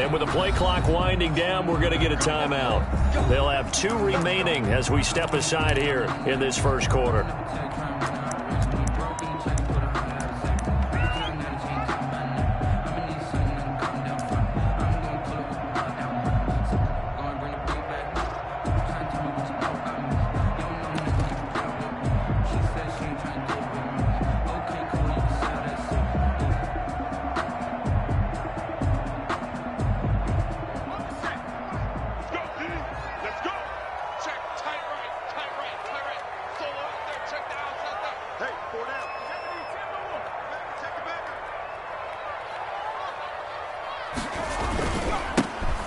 And with the play clock winding down, we're going to get a timeout. They'll have 2 remaining as we step aside here in this first quarter.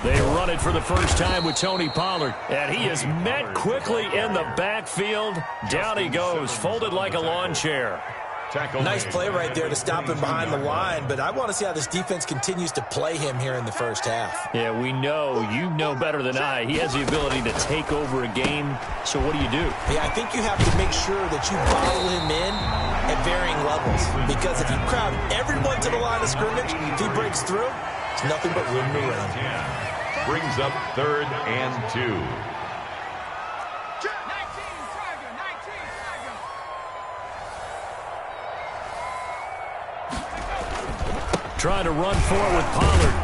They run it for the first time with Tony Pollard, and he is met quickly in the backfield. Down he goes, folded like a lawn chair. Nice play right there to stop him behind the line, but I want to see how this defense continues to play him here in the first half. Yeah, we know. You know better than I. He has the ability to take over a game, so what do you do? Yeah, I think you have to make sure that you bottle him in at varying levels, because if you crowd everyone to the line of scrimmage, if he breaks through, it's nothing but room to run. Brings up 3rd and 2. Trying to run forward with Pollard.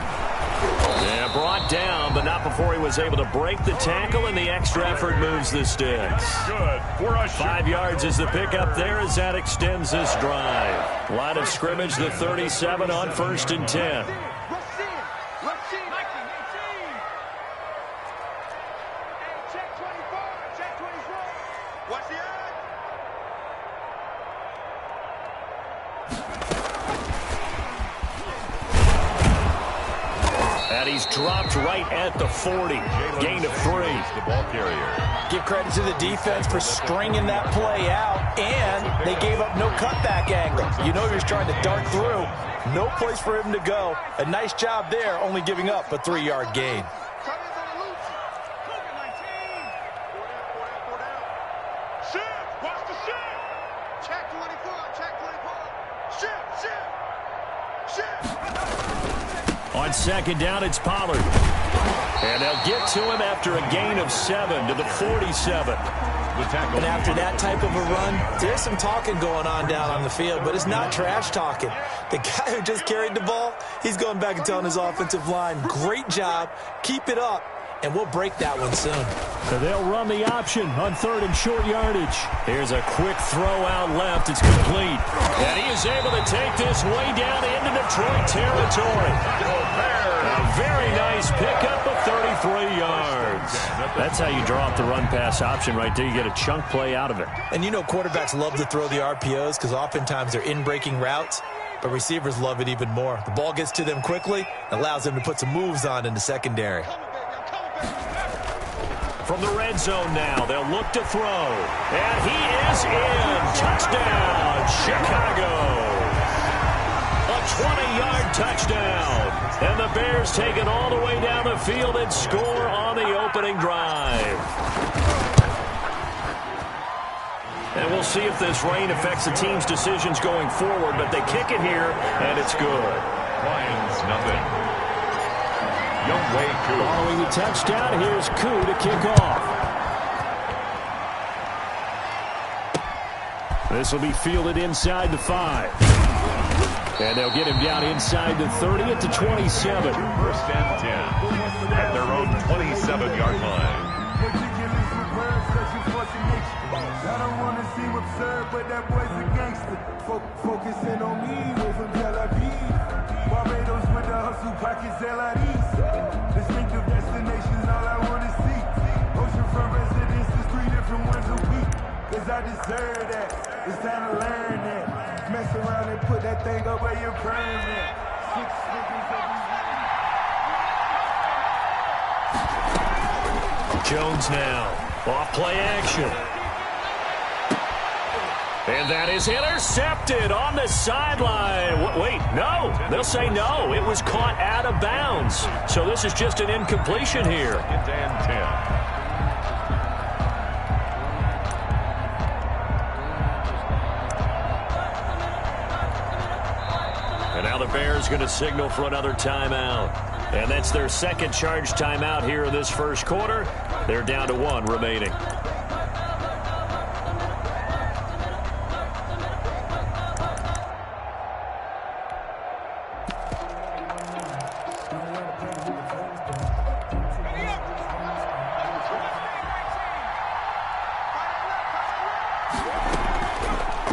Yeah, brought down, but not before he was able to break the tackle, and the extra effort moves the sticks. Good for us. 5 yards is the pickup there as that extends this drive. Line of scrimmage, the 37 on 1st and 10. And he's dropped right at the 40. Gain of 3. The ball carrier. Give credit to the defense for stringing that play out, and they gave up no cutback angle. You know you're trying to dart through. No place for him to go. A nice job there, only giving up a 3-yard gain. On 2nd down, it's Pollard. And they'll get to him after a gain of 7 to the 47. And after that type of a run, there's some talking going on down on the field, but it's not trash talking. The guy who just carried the ball, he's going back and telling his offensive line, great job, keep it up, and we'll break that one soon. So they'll run the option on 3rd and short yardage. Here's a quick throw out left. It's complete. And he is able to take this way down into Detroit territory. A very nice pickup of 33 yards. That's how you draw up the run-pass option right there. You get a chunk play out of it. And you know quarterbacks love to throw the RPOs because oftentimes they're in-breaking routes, but receivers love it even more. The ball gets to them quickly, allows them to put some moves on in the secondary. From the red zone now, they'll look to throw. And he is in. Touchdown, Chicago. A 20-yard touchdown. And the Bears take it all the way down the field and score on the opening drive. And we'll see if this rain affects the team's decisions going forward, but they kick it here, and it's good. Lions, nothing. Following the touchdown, here's Koo to kick off. This will be fielded inside the 5. And they'll get him down inside the 30 at the 27. 1st and 10 at their own 27-yard line. I don't want to seem absurd, but that boy's a gangster. Focusing on me, way from Tel Aviv. Barbados with the hustle pockets, LIDs. Distinctive destinations, all I want to see. Oceanfront residences, 3 different ones a week. Cause I deserve that. It's time to learn that. Mess around and put that thing up where you're permanent. 6 figures every week. Jones now. Off play action. And that is intercepted on the sideline. Wait, no. They'll say no. It was caught out of bounds. So this is just an incompletion here. 2nd and 10. And now the Bears going to signal for another timeout. And that's their second charge timeout here in this first quarter. They're down to 1 remaining.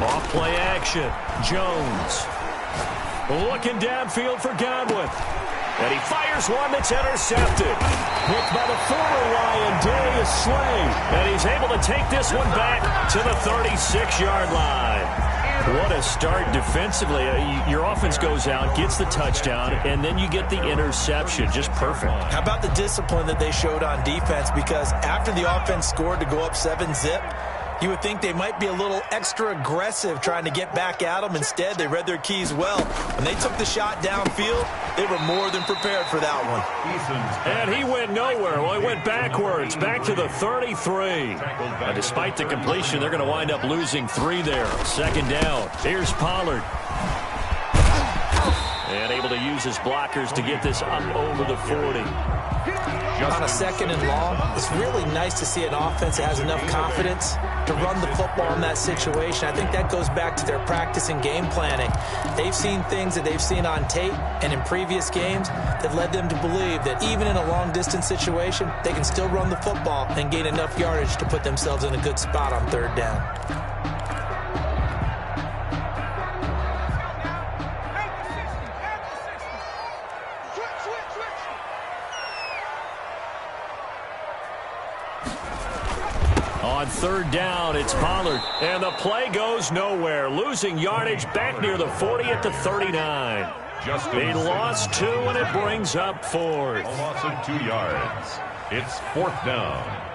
Off-play action. Jones. Looking downfield for Godwin. And he fires one that's intercepted. Hit by the former Lion, Darius Slay. And he's able to take this one back to the 36-yard line. What a start defensively. Your offense goes out, gets the touchdown, and then you get the interception. Just perfect. How about the discipline that they showed on defense? Because after the offense scored to go up 7-zip, you would think they might be a little extra aggressive trying to get back at them. Instead, they read their keys well. When they took the shot downfield, they were more than prepared for that one. And he went nowhere. Well, he went backwards, back to the 33. And despite the completion, they're going to wind up losing 3 there. Second down. Here's Pollard. And able to use his blockers to get this up over the 40. On a second and long, it's really nice to see an offense that has enough confidence to run the football in that situation. I think that goes back to their practice and game planning. They've seen things that they've seen on tape and in previous games that led them to believe that even in a long-distance situation, they can still run the football and gain enough yardage to put themselves in a good spot on third down. On third down, it's Pollard. And the play goes nowhere. Losing yardage back near the 40 at the 39. They lost 2, and it brings up 4th. A loss of 2 yards. It's 4th down.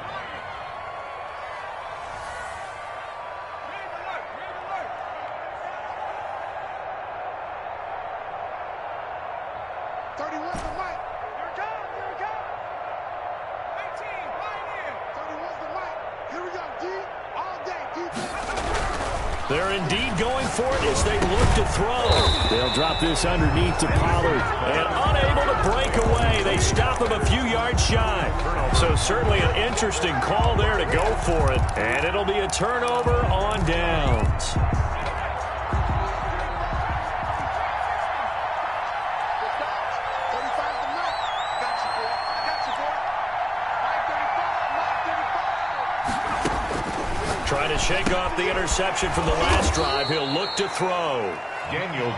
They're indeed going for it as they look to throw. They'll drop this underneath to Pollard. And unable to break away. They stop him a few yards shy. So certainly an interesting call there to go for it. And it'll be a turnover on downs. Trying to shake off the interception from the last drive. He'll look to throw.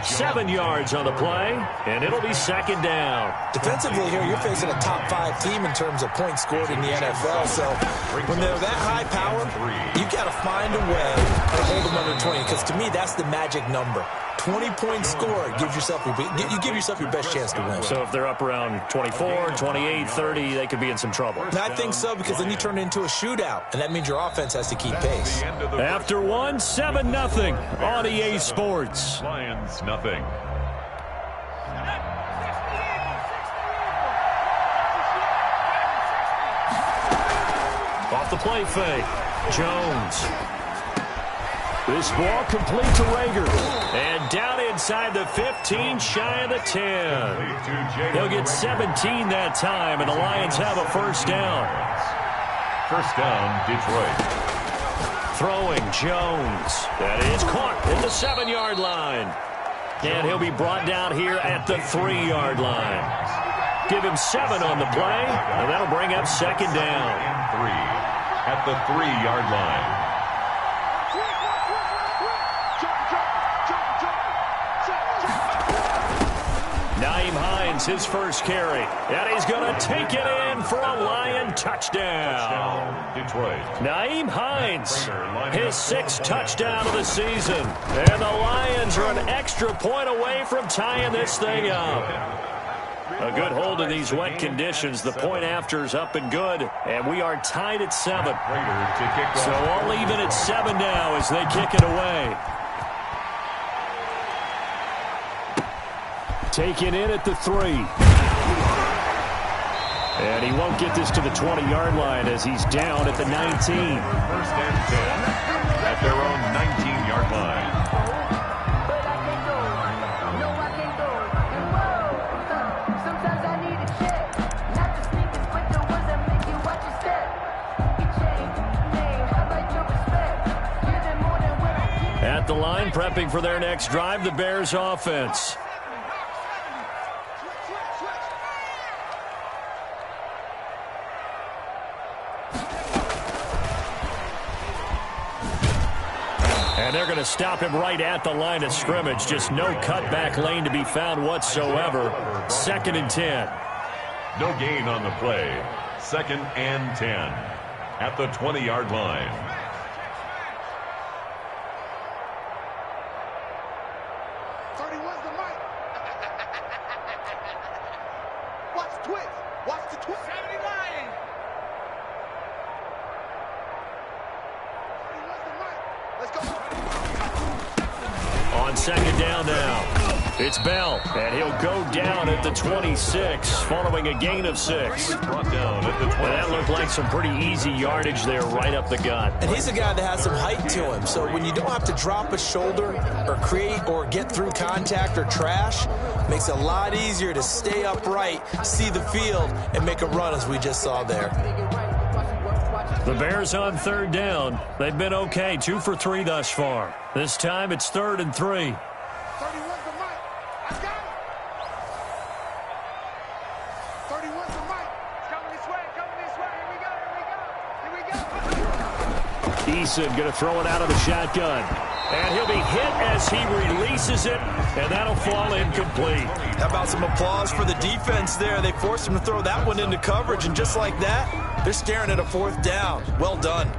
7 yards on the play, and it'll be second down. Defensively here, you're facing a top 5 team in terms of points scored in the NFL. So when they're that high power, you've got to find a way to hold them under 20. Because to me, that's the magic number. 20 points scored gives yourself you give yourself your best chance to win. So if they're up around 24, 28, 30, they could be in some trouble. And I think so, because then you turn it into a shootout, and that means your offense has to keep pace. After 1, 7-0 on EA Sports. Lions nothing. Off the play fake. Jones. This ball complete to Rager. And down inside the 15, shy of the 10. They'll get 17 that time, and the Lions have a first down. First down, Detroit. Throwing Jones. That is caught at the 7-yard line. And he'll be brought down here at the 3-yard line. Give him 7 on the play, and that'll bring up second down. 3 at the 3-yard line. His first carry, and he's going to take it in for a Lion touchdown. Detroit. Nyheim Hines, his 6th touchdown of the season, and the Lions are an extra point away from tying this thing up. A good hold in these wet conditions. The point after is up and good, and we are tied at 7. So all even at 7 now as they kick it away. Taken in at the 3. And he won't get this to the 20-yard line as he's down at the 19. First and 10 at their own 19-yard line. the line, prepping for their next drive, the Bears offense. And they're going to stop him right at the line of scrimmage. Just no cutback lane to be found whatsoever. 2nd and 10. No gain on the play. 2nd and 10 at the 20-yard line. Watch the twist. Watch the twist. 79. Let's go. On 2nd down now. It's Bell, and he'll go down at the 26, following a gain of 6. Brought down at the 26. And that looked like some pretty easy yardage there right up the gut. And he's a guy that has some height to him, so when you don't have to drop a shoulder or create or get through contact or trash, makes it a lot easier to stay upright, see the field, and make a run as we just saw there. The Bears on 3rd down. They've been okay, 2 for 3 thus far. This time it's 3rd and 3. 31's the mic. I got it. 31's the mic. It's coming this way. Coming this way. Here we go. Here we go. Here we go. Eason going to throw it out of the shotgun. And he'll be hit as he releases it, and that'll fall incomplete. How about some applause for the defense there? They forced him to throw that one into coverage, and just like that, they're staring at a 4th down. Well done.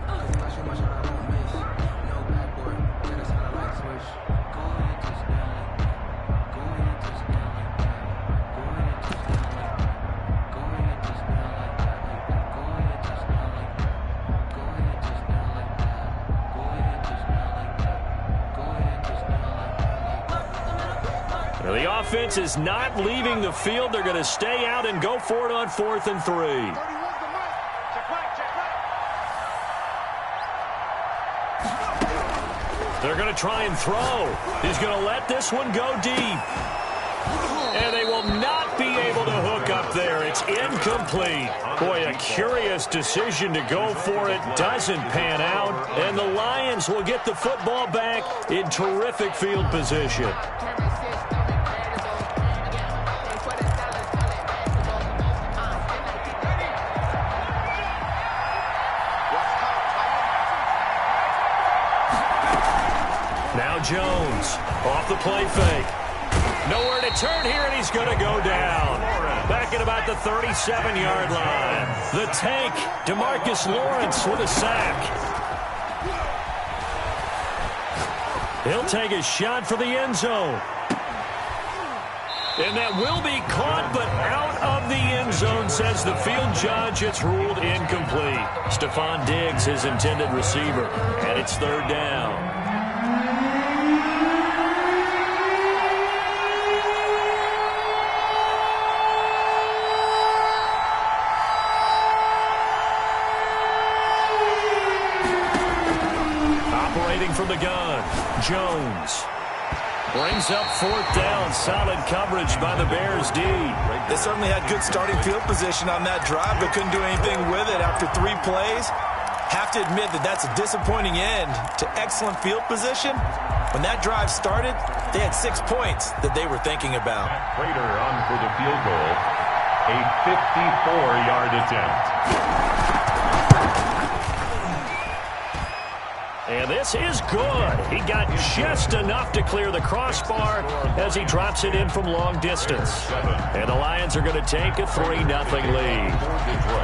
The offense is not leaving the field. They're going to stay out and go for it on 4th and 3. 31's the mic. Check right. Check right. They're going to try and throw. He's going to let this one go deep. And they will not be able to hook up there. It's incomplete. Boy, a curious decision to go for it. Doesn't pan out. And the Lions will get the football back in terrific field position. Now Jones off the play fake. Nowhere to turn here, and he's going to go down. Back at about the 37-yard line. The tank, DeMarcus Lawrence with a sack. He'll take a shot for the end zone. And that will be caught, but out of the end zone, says the field judge. It's ruled incomplete. Stephon Diggs, his intended receiver, and it's 3rd down. From the gun, Jones brings up 4th down. Solid coverage by the Bears D. They certainly had good starting field position on that drive, but couldn't do anything with it after 3 plays. Have to admit that that's a disappointing end to excellent field position. When that drive started, they had 6 points that they were thinking about. Prater on for the field goal. A 54-yard attempt. And this is good. He got just enough to clear the crossbar as he drops it in from long distance. And the Lions are going to take a 3-0 lead.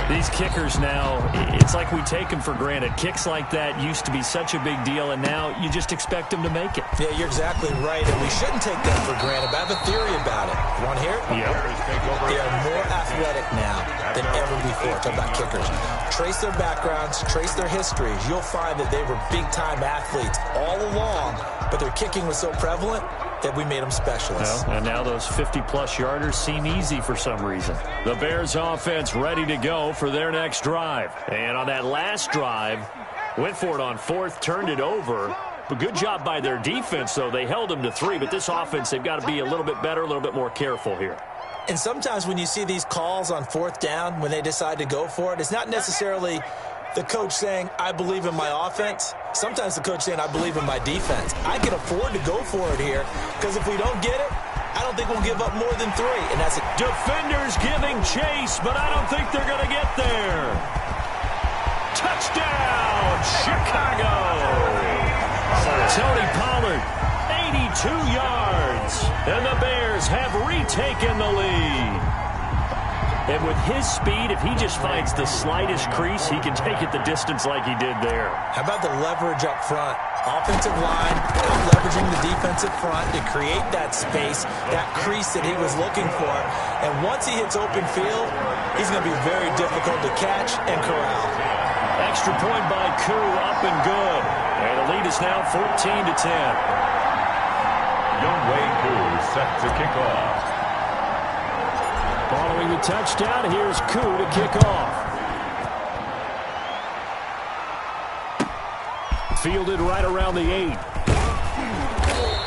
These kickers now, it's like we take them for granted. Kicks like that used to be such a big deal, and now you just expect them to make it. Yeah, you're exactly right, and we shouldn't take that for granted. But I have a theory about it. You want to hear it? Yep. They are more athletic now than ever before. Talk about kickers. Trace their backgrounds, trace their histories. You'll find that they were big-time athletes all along, but their kicking was so prevalent that we made them specialists. Well, and now those 50-plus yarders seem easy for some reason. The Bears offense ready to go for their next drive. And on that last drive, went for it on 4th, turned it over. But good job by their defense, though. They held them to 3, but this offense, they've got to be a little bit better, a little bit more careful here. And sometimes when you see these calls on 4th down, when they decide to go for it, it's not necessarily the coach saying, I believe in my offense. Sometimes the coach saying, I believe in my defense. I can afford to go for it here because if we don't get it, I don't think we'll give up more than 3. And that's it. Defenders giving chase, but I don't think they're going to get there. Touchdown, Chicago. Tony Pollard, 82 yards. And the Bears have retaken the lead. And with his speed, if he just finds the slightest crease, he can take it the distance like he did there. How about the leverage up front? Offensive line, leveraging the defensive front to create that space, that crease that he was looking for. And once he hits open field, he's going to be very difficult to catch and corral. Extra point by Koo, up and good. And the lead is now 14-10. Younghoe Koo set to kick off. Following the touchdown, here's Koo to kick off. Fielded right around the 8.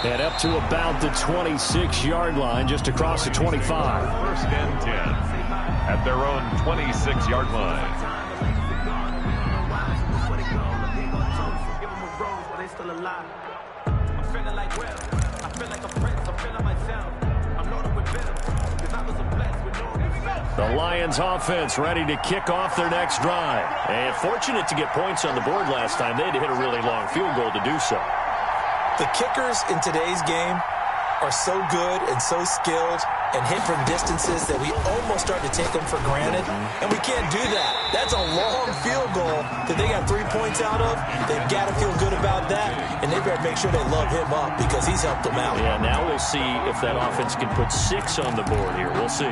And up to about the 26-yard line, just across the 25. First and 10 at their own 26-yard line. The Lions offense ready to kick off their next drive. And fortunate to get points on the board last time. They had to hit a really long field goal to do so. The kickers in today's game are so good and so skilled and hit from distances that we almost start to take them for granted. And we can't do that. That's a long field goal that they got 3 points out of. They've got to feel good about that. And they've got to make sure they love him up because he's helped them out. Yeah, now we'll see if that offense can put 6 on the board here. We'll see.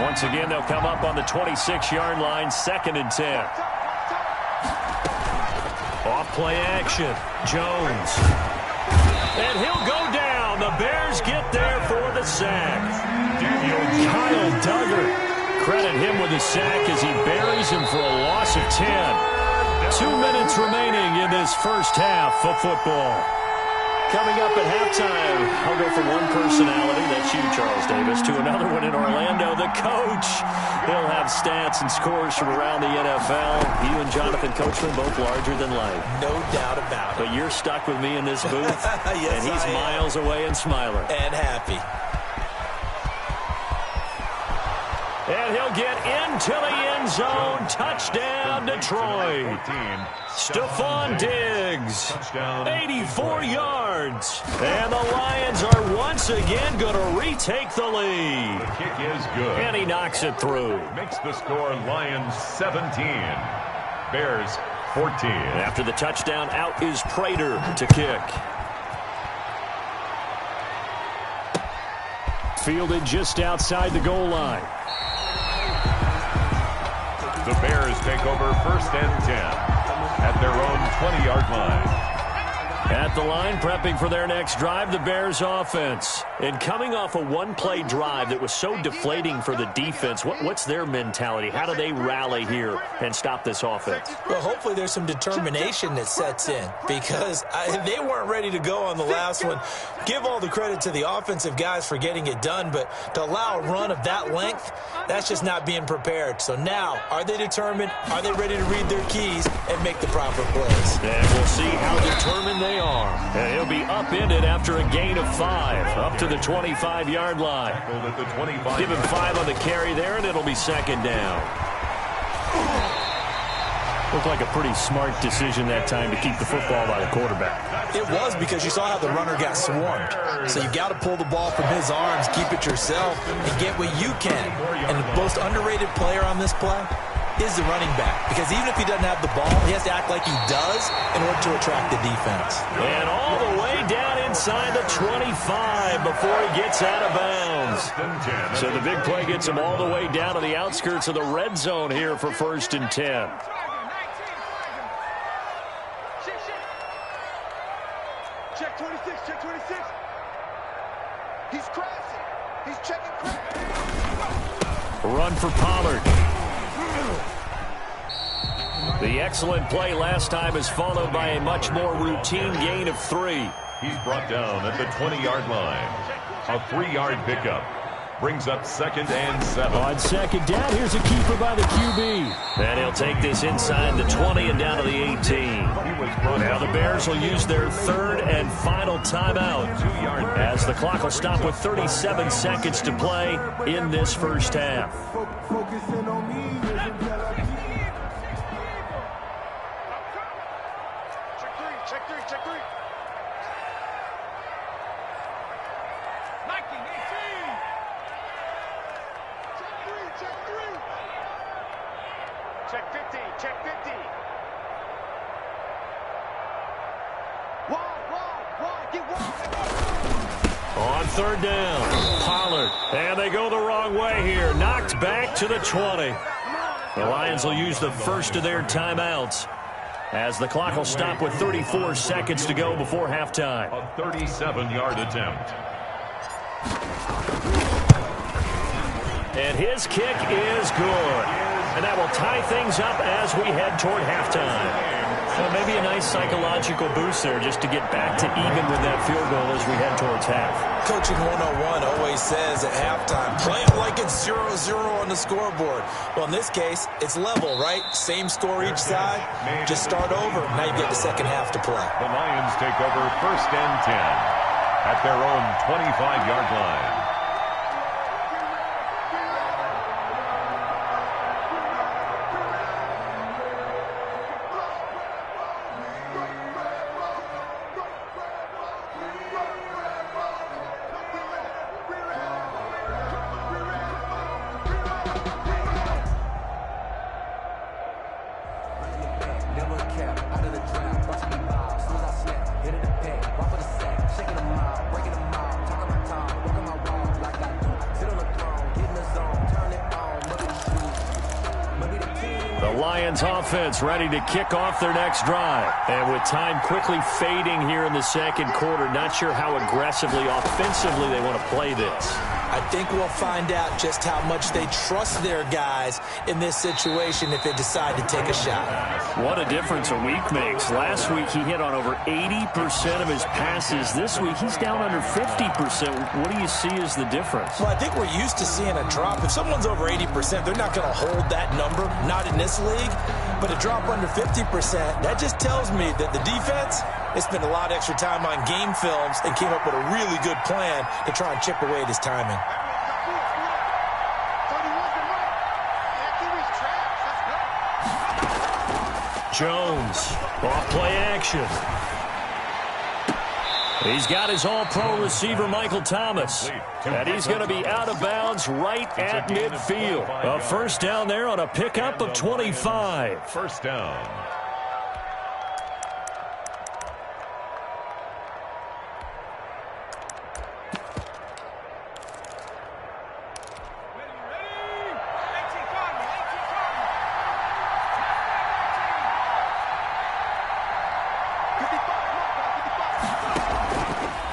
Once again, they'll come up on the 26-yard line, 2nd and 10. Off play action. Jones. And he'll go down. The Bears get there for the sack. Kyle Duggar. Credit him with the sack as he buries him for a loss of 10. 2 minutes remaining in this first half of football. Coming up at halftime, I'll go from one personality, that's you, Charles Davis, to another one in Orlando, the coach. He'll have stats and scores from around the NFL. You and Jonathan Coachman, both larger than life. No doubt about it. But you're stuck with me in this booth, yes, and he's miles away and smiling. And happy. And he'll get into the end zone. Touchdown, Detroit. Stephon Diggs, 84 yards. And the Lions are once again going to retake the lead. The kick is good. And he knocks it through. Makes the score Lions 17, Bears 14. After the touchdown, out is Prater to kick. Fielded just outside the goal line. The Bears take over 1st and 10 at their own 20-yard line. At the line, prepping for their next drive, the Bears offense. And coming off a one-play drive that was so deflating for the defense, what's their mentality? How do they rally here and stop this offense? Well, hopefully there's some determination that sets in because they weren't ready to go on the last one. Give all the credit to the offensive guys for getting it done, but to allow a run of that length, that's just not being prepared. So now, are they determined? Are they ready to read their keys and make the proper plays? And we'll see how determined they are. And he'll be upended after a gain of 5, up to the 25-yard line. Give him 5 on the carry there, and it'll be 2nd down. Looked like a pretty smart decision that time to keep the football by the quarterback. It was because you saw how the runner got swarmed. So you've got to pull the ball from his arms, keep it yourself, and get what you can. And the most underrated player on this play is the running back. Because even if he doesn't have the ball, he has to act like he does in order to attract the defense. And all the way down inside the 25 before he gets out of bounds. So the big play gets him all the way down to the outskirts of the red zone here for 1st and 10. Check 26, check 26. He's crashing. He's checking crash. Run for Pollard. The excellent play last time is followed by a much more routine gain of 3. He's brought down at the 20-yard line. A 3-yard pickup. Brings up 2nd and 7. On 2nd down, here's a keeper by the QB. And he'll take this inside the 20 and down to the 18. Now the Bears will use their 3rd and final timeout as the clock will stop with 37 seconds to play in this first half. Focusing on me. Check three. Nike 18. Check three. Check 50. Wall, get wall. On 3rd down, Pollard. And they go the wrong way here. Knocked back to the 20. The Lions will use the first of their timeouts as the clock will stop with 34 seconds to go before halftime. A 37-yard attempt. And his kick is good. And that will tie things up as we head toward halftime. So maybe a nice psychological boost there just to get back to even with that field goal as we head towards half. Coaching 101 always says at halftime, play it like it's 0-0 on the scoreboard. Well, in this case, it's level, right? Same score each side. Just start over. Now you get the second half to play. The Lions take over 1st and 10 at their own 25-yard line. Offense ready to kick off their next drive. And with time quickly fading here in the second quarter, not sure how aggressively, offensively they want to play this. I think we'll find out just how much they trust their guys in this situation if they decide to take a shot. What a difference a week makes. Last week he hit on over 80% of his passes. This week he's down under 50%. What do you see as the difference? Well, I think we're used to seeing a drop. If someone's over 80%, they're not going to hold that number, not in this league. But a drop under 50%, that just tells me that the defense, they spent a lot of extra time on game films and came up with a really good plan to try and chip away at his timing. Jones, off play action. He's got his all-pro receiver, Michael Thomas. And he's going to be out of bounds right at midfield. A first down there on a pickup of 25. First down.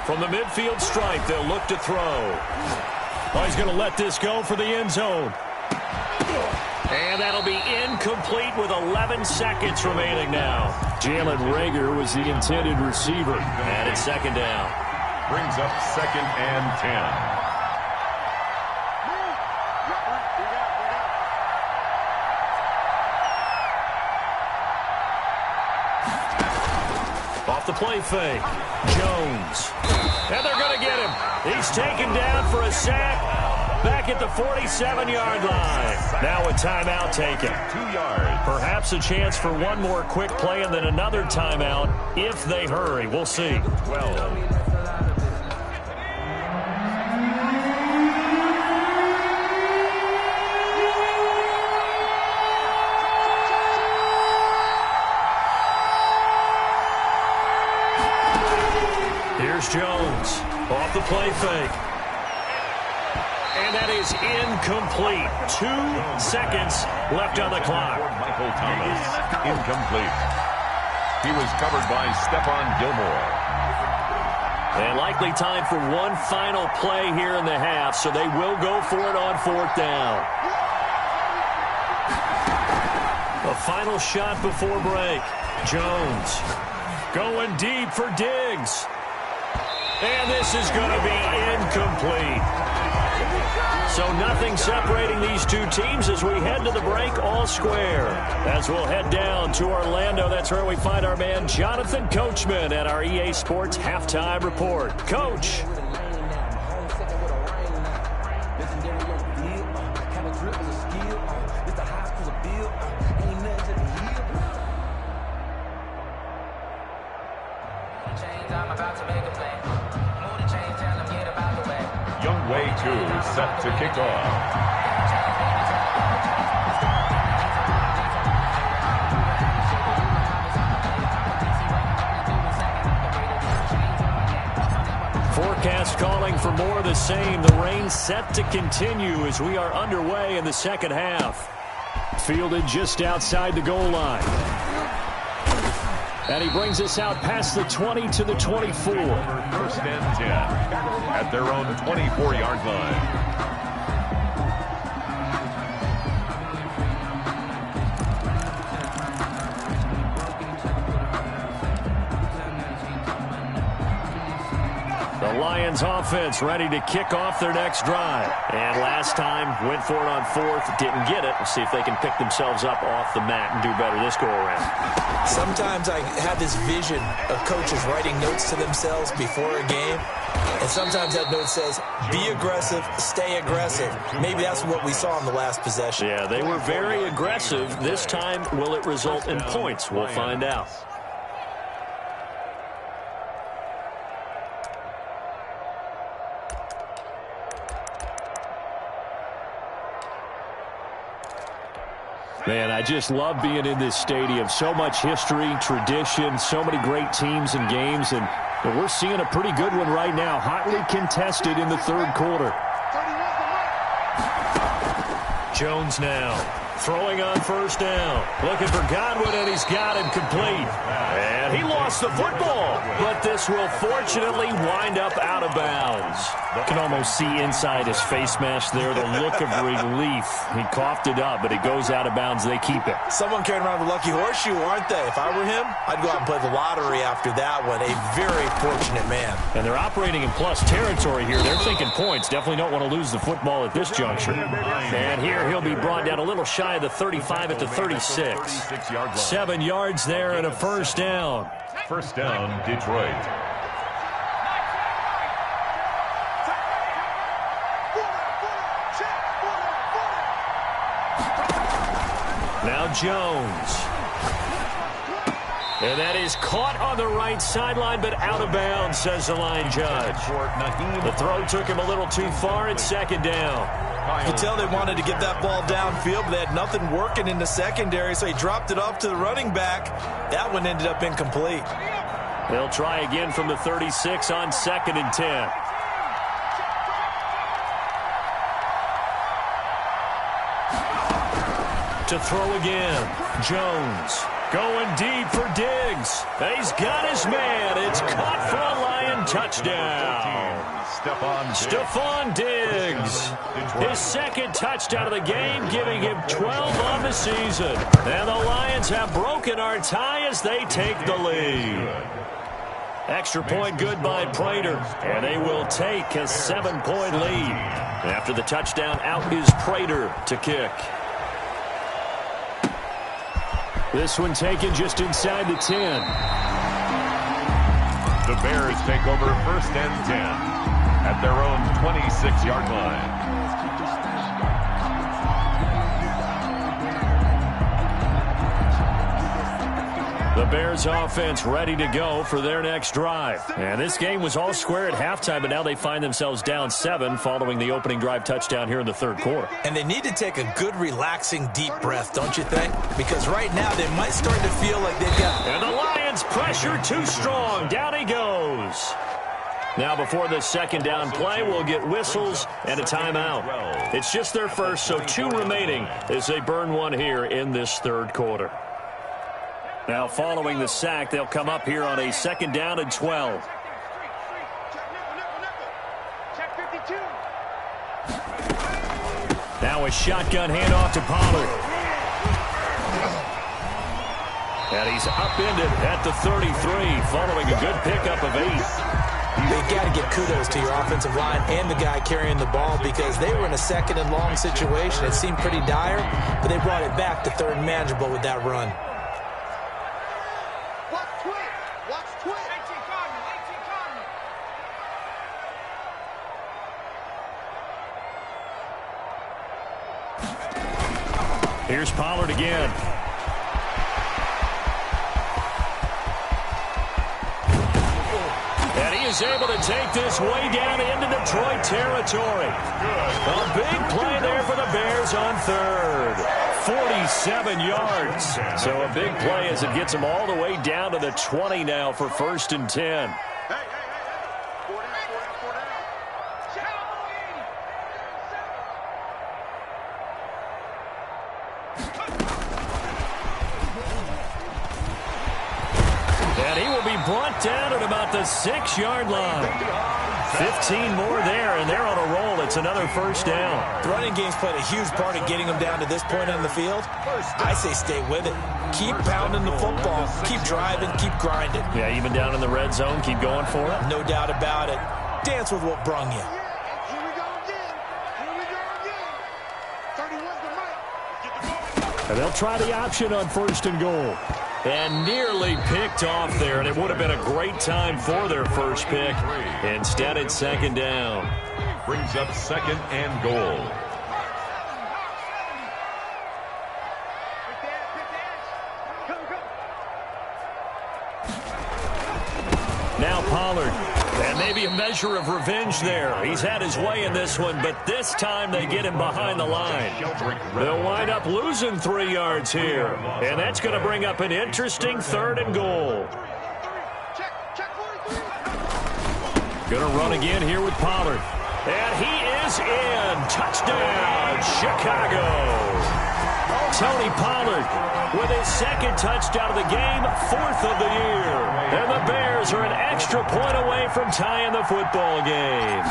From the midfield stripe, they'll look to throw. Oh, he's going to let this go for the end zone. And that'll be incomplete with 11 seconds remaining now. Jalen Reagor was the intended receiver. And it's second down. Brings up 2nd and 10. Off the play fake, Jones. And they're going to get him. He's taken down for a sack back at the 47-yard line. Now a timeout taken. 2 yards. Perhaps a chance for one more quick play and then another timeout if they hurry. We'll see. 12. Jones off the play fake. And that is incomplete. 2 seconds left on the clock. Michael Thomas, incomplete. He was covered by Stephon Gilmore. And likely time for one final play here in the half, so they will go for it on 4th down. A final shot before break. Jones going deep for Diggs. And this is going to be incomplete. So nothing separating these two teams as we head to the break, all square. As we'll head down to Orlando, that's where we find our man Jonathan Coachman at our EA Sports Halftime Report. Coach. wk6 set to kick off. Forecast calling for more of the same. The rain set to continue as we are underway in the second half. Fielded just outside the goal line. And he brings us out past the 20 to the 24. First and 10 at their own 24-yard line. The Lions offense ready to kick off their next drive. And last time, went for it on fourth, didn't get it. We'll see if they can pick themselves up off the mat and do better this go-around. Sometimes I have this vision of coaches writing notes to themselves before a game. And sometimes that note says, be aggressive, stay aggressive. Maybe that's what we saw in the last possession. Yeah, they were very aggressive. This time, will it result in points? We'll find out. Man, I just love being in this stadium. So much history, tradition, so many great teams and games, and we're seeing a pretty good one right now. Hotly contested in the third quarter. Jones now throwing on first down. Looking for Godwin, and he's got him complete. And he lost the football, but this will fortunately wind up out of bounds. You can almost see inside his face mask there the look of relief. He coughed it up, but it goes out of bounds. They keep it. Someone carrying around the lucky horseshoe, aren't they? If I were him, I'd go out and play the lottery after that one. A very fortunate man. And they're operating in plus territory here. They're thinking points. Definitely don't want to lose the football at this juncture. And here he'll be brought down a little shy of the 35 at the 36. 7 yards there and a first down. First down, Detroit. Now Jones. And that is caught on the right sideline, but out of bounds, says the line judge. The throw took him a little too far. It's second down. You could tell they wanted to get that ball downfield, but they had nothing working in the secondary, so he dropped it off to the running back. That one ended up incomplete. They'll try again from the 36 on 2nd and 10. To throw again, Jones going deep for Diggs. He's got his man. It's caught for a Lion touchdown. Stephon Diggs. His second touchdown of the game, giving him 12 on the season. And the Lions have broken our tie as they take the lead. Extra point good by Prater, and they will take a 7-point lead. After the touchdown, out is Prater to kick. This one taken just inside the 10. The Bears take over first and 10 at their own 26-yard line. The Bears offense ready to go for their next drive. And this game was all square at halftime, but now they find themselves down 7 following the opening drive touchdown here in the third quarter. And they need to take a good, relaxing, deep breath, don't you think? Because right now they might start to feel like they've got... And the Lions pressure too strong. Down he goes. Now before the second down play, we'll get whistles and a timeout. It's just their first, so 2 remaining as they burn one here in this third quarter. Now following the sack, they'll come up here on a 2nd down and 12. Now a shotgun handoff to Pollard. And he's upended at the 33 following a good pickup of 8. You've got to give kudos to your offensive line and the guy carrying the ball because they were in a second and long situation. It seemed pretty dire, but they brought it back to third and manageable with that run. Watch twit. Watch twit. 18 Cardinal. 18 Cardinal. Here's Pollard again. And he is able to take this way down into Detroit territory. A big play there for the Bears on third. 47 yards. So a big play as it gets them all the way down to the 20 now for 1st and 10. And he will be brought down at about the 6-yard line. 15 more there, and they're on a roll. It's another first down. The running game's played a huge part in getting them down to this point on the field. I say stay with it. Keep pounding the football. Keep driving. Keep grinding. Yeah, even down in the red zone, keep going for it. No doubt about it. Dance with what brung you. Here we go again. Here we go again. 31's the mic. Get the ball. And they'll try the option on 1st and goal. And nearly picked off there, and it would have been a great time for their first pick. Instead, it's 2nd down. Brings up 2nd and goal. Now Pollard. And maybe a measure of revenge there. He's had his way in this one, but this time they get him behind the line. They'll wind up losing 3 yards here. And that's going to bring up an interesting 3rd and goal. Check 43. Going to run again here with Pollard. And he is in. Touchdown, Chicago. Tony Pollard with his 2nd touchdown of the game, 4th of the year. And the Bears are an extra point away from tying the football game.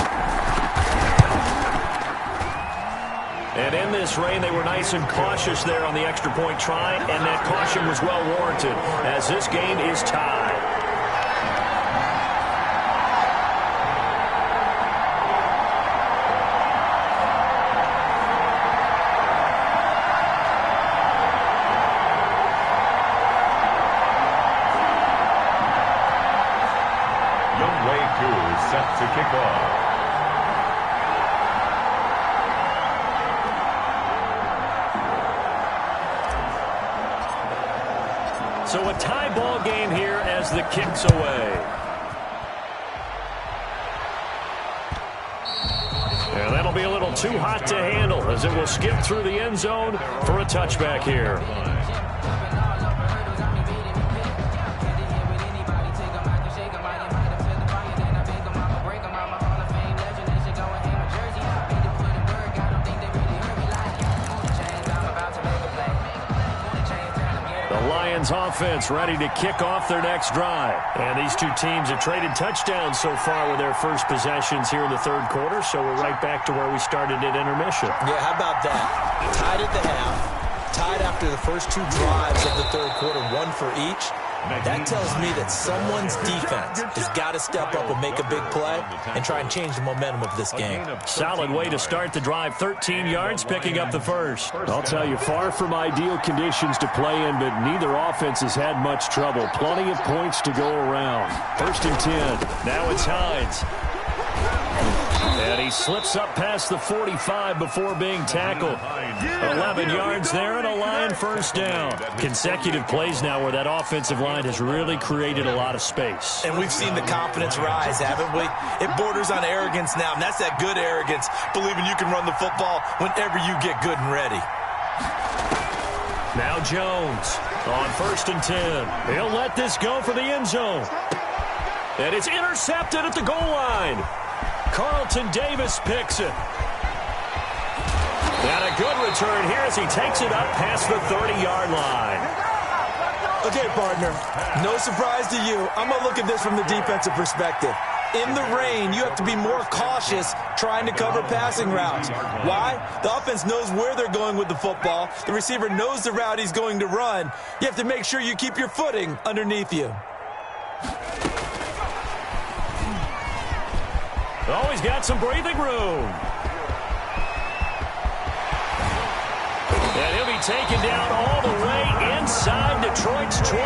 And in this rain, they were nice and cautious there on the extra point try, and that caution was well warranted as this game is tied. Set to kick off. So a tie ball game here as the kick's away. And that'll be a little too hot to handle as it will skip through the end zone for a touchback here. Offense ready to kick off their next drive. And these two teams have traded touchdowns so far with their first possessions here in the 3rd quarter, so we're right back to where we started at intermission. Yeah, how about that? Tied at the half, tied after the first 2 drives of the 3rd quarter, 1 for each. That tells me that someone's defense has got to step up and make a big play and try and change the momentum of this game. Solid way to start the drive, 13 yards, picking up the first. I'll tell you, far from ideal conditions to play in, but neither offense has had much trouble. Plenty of points to go around. 1st and 10. Now it's Hines. And he slips up past the 45 before being tackled. 11 yards there and a Lion first down. Consecutive plays now where that offensive line has really created a lot of space. And we've seen the confidence rise, haven't we? It borders on arrogance now, and that's that good arrogance, believing you can run the football whenever you get good and ready. Now Jones on 1st and 10. He'll let this go for the end zone. And it's intercepted at the goal line. Carlton Davis picks it. And a good return here as he takes it up past the 30-yard line. Okay, partner, no surprise to you. I'm going to look at this from the defensive perspective. In the rain, you have to be more cautious trying to cover passing routes. Why? The offense knows where they're going with the football. The receiver knows the route he's going to run. You have to make sure you keep your footing underneath you. Oh, he's got some breathing room. And he'll be taken down all the way inside Detroit's 20.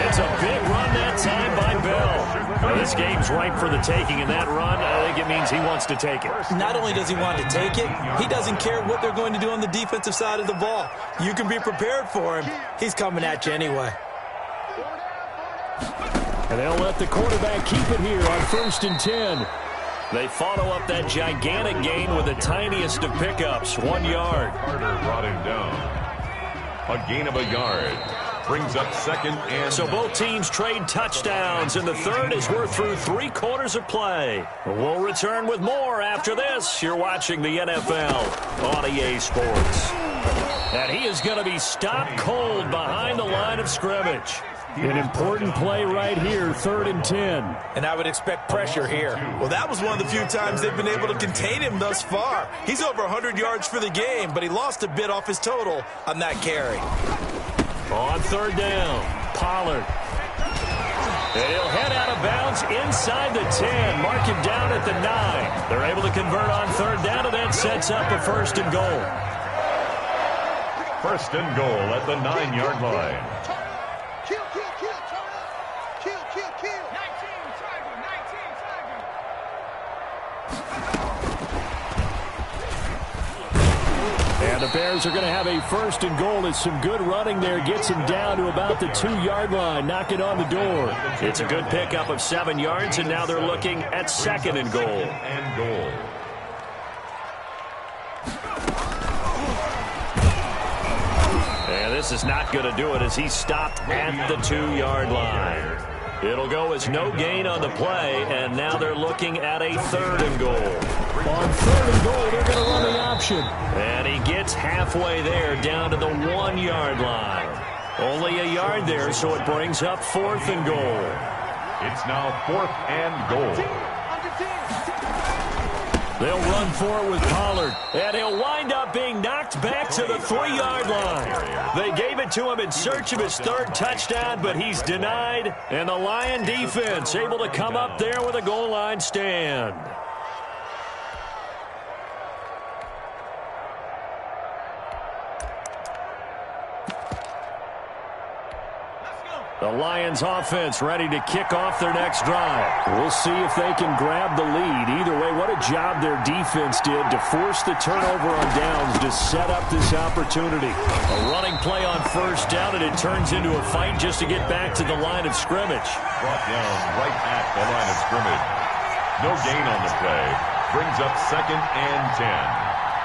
It's a big run that time by Bell. Well, this game's ripe for the taking, and that run, I think it means he wants to take it. Not only does he want to take it, he doesn't care what they're going to do on the defensive side of the ball. You can be prepared for him. He's coming at you anyway. And they'll let the quarterback keep it here on 1st and 10. They follow up that gigantic gain with the tiniest of pickups, 1 yard. Carter brought him down. A gain of a yard. Brings up 2nd and... So both teams trade touchdowns, and the third as we're through 3 quarters of play. We'll return with more after this. You're watching the NFL on EA Sports. And he is going to be stopped cold behind the line of scrimmage. An important play right here, 3rd and 10. And I would expect pressure here. Well, that was one of the few times they've been able to contain him thus far. He's over 100 yards for the game, but he lost a bit off his total on that carry. On 3rd down, Pollard. And he'll head out of bounds inside the 10. Mark him down at the 9. They're able to convert on 3rd down, and that sets up a 1st and goal. 1st and goal at the 9-yard line. And the Bears are going to have a 1st and goal as some good running there gets him down to about the 2-yard line, knocking on the door. It's a good pickup of 7 yards, and now they're looking at 2nd and goal. And this is not going to do it as he's stopped at the 2-yard line. It'll go as no gain on the play, and now they're looking at a 3rd and goal. On 3rd and goal, they're going to run the option. And he gets halfway there down to the 1-yard line. Only a yard there, so it brings up 4th and goal. It's now 4th and goal. They'll run for it with Pollard, and he'll wind up being knocked back to the 3-yard line. They gave it to him in search of his 3rd touchdown, but he's denied, and the Lion defense able to come up there with a goal line stand. The Lions offense ready to kick off their next drive. We'll see if they can grab the lead. Either way, what a job their defense did to force the turnover on downs to set up this opportunity. A running play on 1st down, and it turns into a fight just to get back to the line of scrimmage. Brought down right at the line of scrimmage. No gain on the play. Brings up 2nd and 10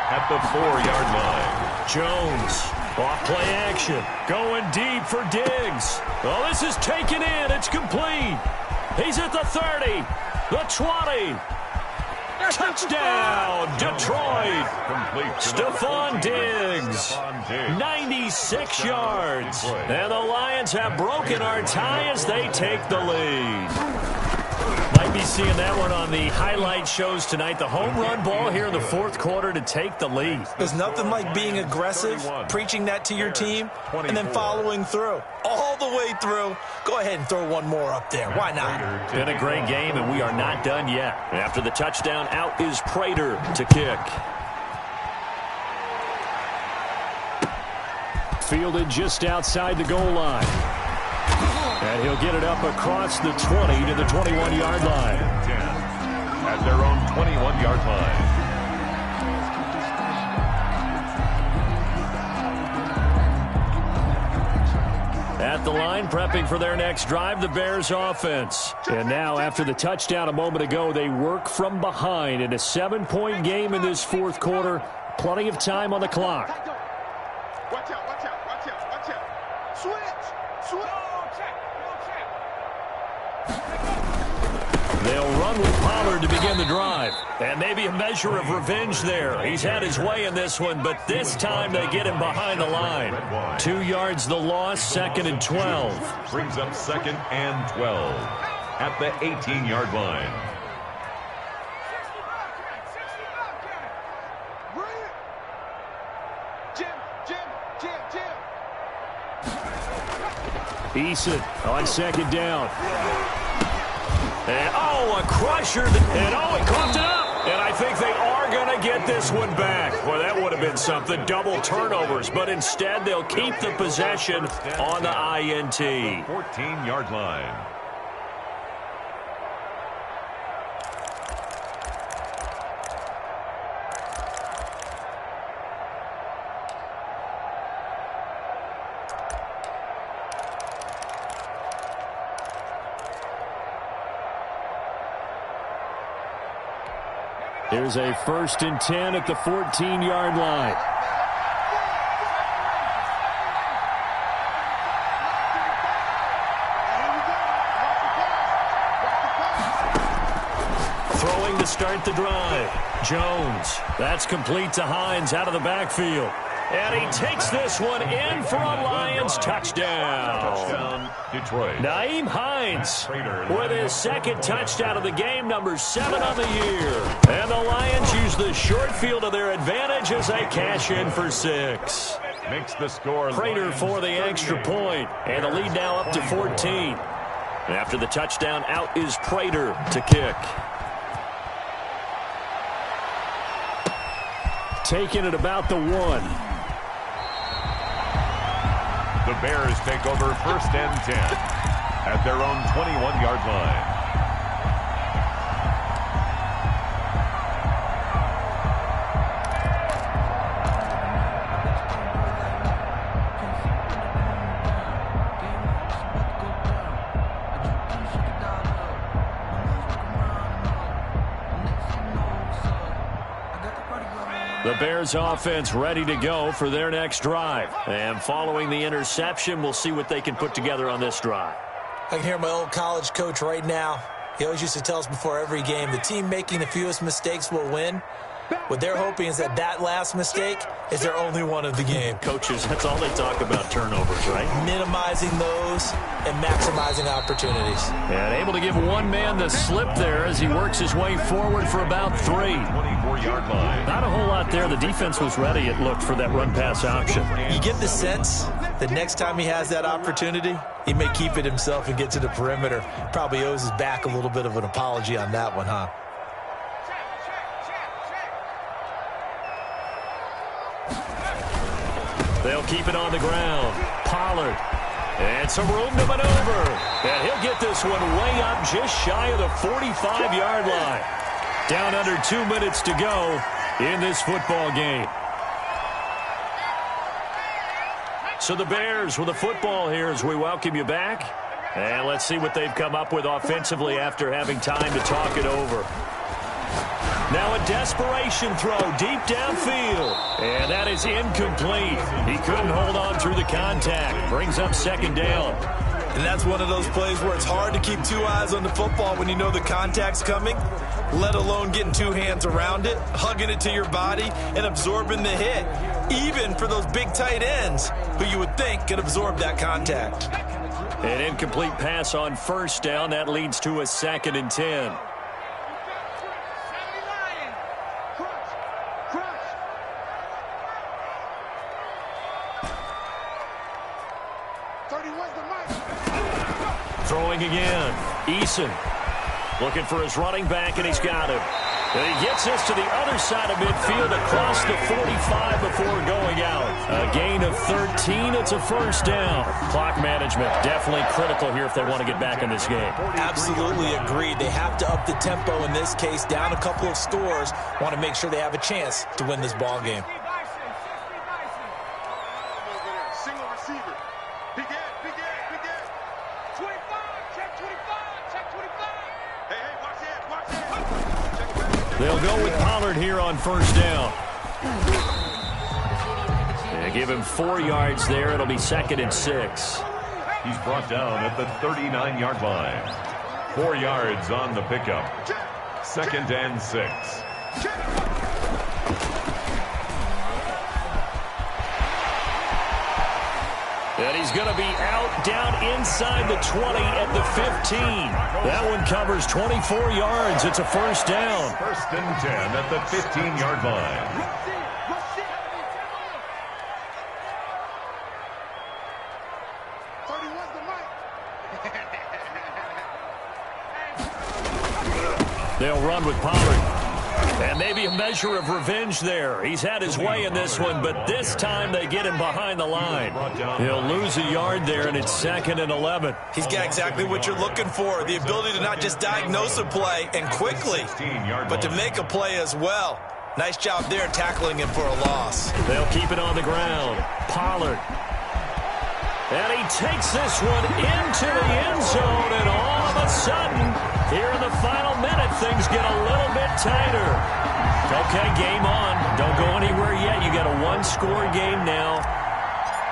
at the 4-yard line. Jones. Off play action. Going deep for Diggs. Oh, this is taken in. It's complete. He's at the 30. The 20. Touchdown, Detroit. Stephon Diggs. 96 yards. And the Lions have broken our tie as they take the lead. Might be seeing that one on the highlight shows tonight. The home run ball here in the 4th quarter to take the lead. There's nothing like being aggressive, preaching that to your team, and then following through. All the way through. Go ahead and throw one more up there. Why not? Been a great game, and we are not done yet. After the touchdown, out is Prater to kick. Fielded just outside the goal line. And he'll get it up across the 20 to the 21-yard line. 10 at their own 21-yard line. At the line, prepping for their next drive, the Bears offense. And now, after the touchdown a moment ago, they work from behind in a 7-point game in this 4th quarter. Plenty of time on the clock. Watch out, watch out, watch out, watch out. Switch, switch. They'll run with Pollard to begin the drive. And maybe a measure of revenge there. He's had his way in this one, but this time they get him behind the line. 2 yards the loss, 2nd and 12. Brings up 2nd and 12 at the 18-yard line. Eason on 2nd down. And, oh, a crusher. And, oh, he coughed it up. And I think they are going to get this one back. Well, that would have been something. Double turnovers. But instead, they'll keep the possession on the INT. 14-yard line. Here's a 1st and 10 at the 14-yard line. Throwing to start the drive. Jones. That's complete to Hines out of the backfield. And he takes this one in for a Lions touchdown. Touchdown, Detroit. Nyheim Hines with his 2nd touchdown of the game, number 7 on the year. And the Lions use the short field to their advantage as they cash in for 6. Makes the score. Prater for the extra point. And the lead now up to 14. After the touchdown, out is Prater to kick. Taking it about the 1. The Bears take over 1st and 10 at their own 21-yard line. The Bears offense ready to go for their next drive. And following the interception, we'll see what they can put together on this drive. I can hear my old college coach right now. He always used to tell us before every game, the team making the fewest mistakes will win. What they're hoping is that that last mistake is their only one of the game. Coaches, that's all they talk about, turnovers, right? Minimizing those and maximizing opportunities. And able to give one man the slip there as he works his way forward for about 3. 24-yard line. Not a whole lot there. The defense was ready, it looked, for that run-pass option. You get the sense that next time he has that opportunity, he may keep it himself and get to the perimeter. Probably owes his back a little bit of an apology on that one, huh? They'll keep it on the ground. Pollard. And some room to maneuver. And he'll get this one way up just shy of the 45-yard line. Down under 2 minutes to go in this football game. So the Bears with the football here as we welcome you back. And let's see what they've come up with offensively after having time to talk it over. Now a desperation throw deep downfield. And that is incomplete. He couldn't hold on through the contact. Brings up 2nd down. And that's one of those plays where it's hard to keep 2 eyes on the football when you know the contact's coming, let alone getting 2 hands around it, hugging it to your body, and absorbing the hit, even for those big tight ends who you would think could absorb that contact. An incomplete pass on 1st down. That leads to a 2nd and 10. Throwing again. Eason looking for his running back, and he's got him. And he gets this to the other side of midfield across the 45 before going out. A gain of 13. It's a 1st down. Clock management definitely critical here if they want to get back in this game. Absolutely agreed. They have to up the tempo in this case, down a couple of scores. Want to make sure they have a chance to win this ball game. Single receiver. Big Ed. 25, check 25, check 25. Hey, watch that. They'll go with Pollard here on 1st down. They give him 4 yards there. It'll be 2nd and 6. He's brought down at the 39-yard line. 4 yards on the pickup. 2nd and 6. And he's going to be out down inside the 20 at the 15. That one covers 24 yards. It's a 1st down. 1st and 10 at the 15-yard line. They'll run with Pollard. And maybe a measure of revenge there. He's had his way in this one, but this time they get him behind the line. He'll lose a yard there, and it's 2nd and 11. He's got exactly what you're looking for, the ability to not just diagnose a play and quickly, but to make a play as well. Nice job there tackling him for a loss. They'll keep it on the ground. Pollard. And he takes this one into the end zone, and all of a sudden, here in the final minute, things get a little bit tighter. Okay, game on. Don't go anywhere yet. You got a one-score game now.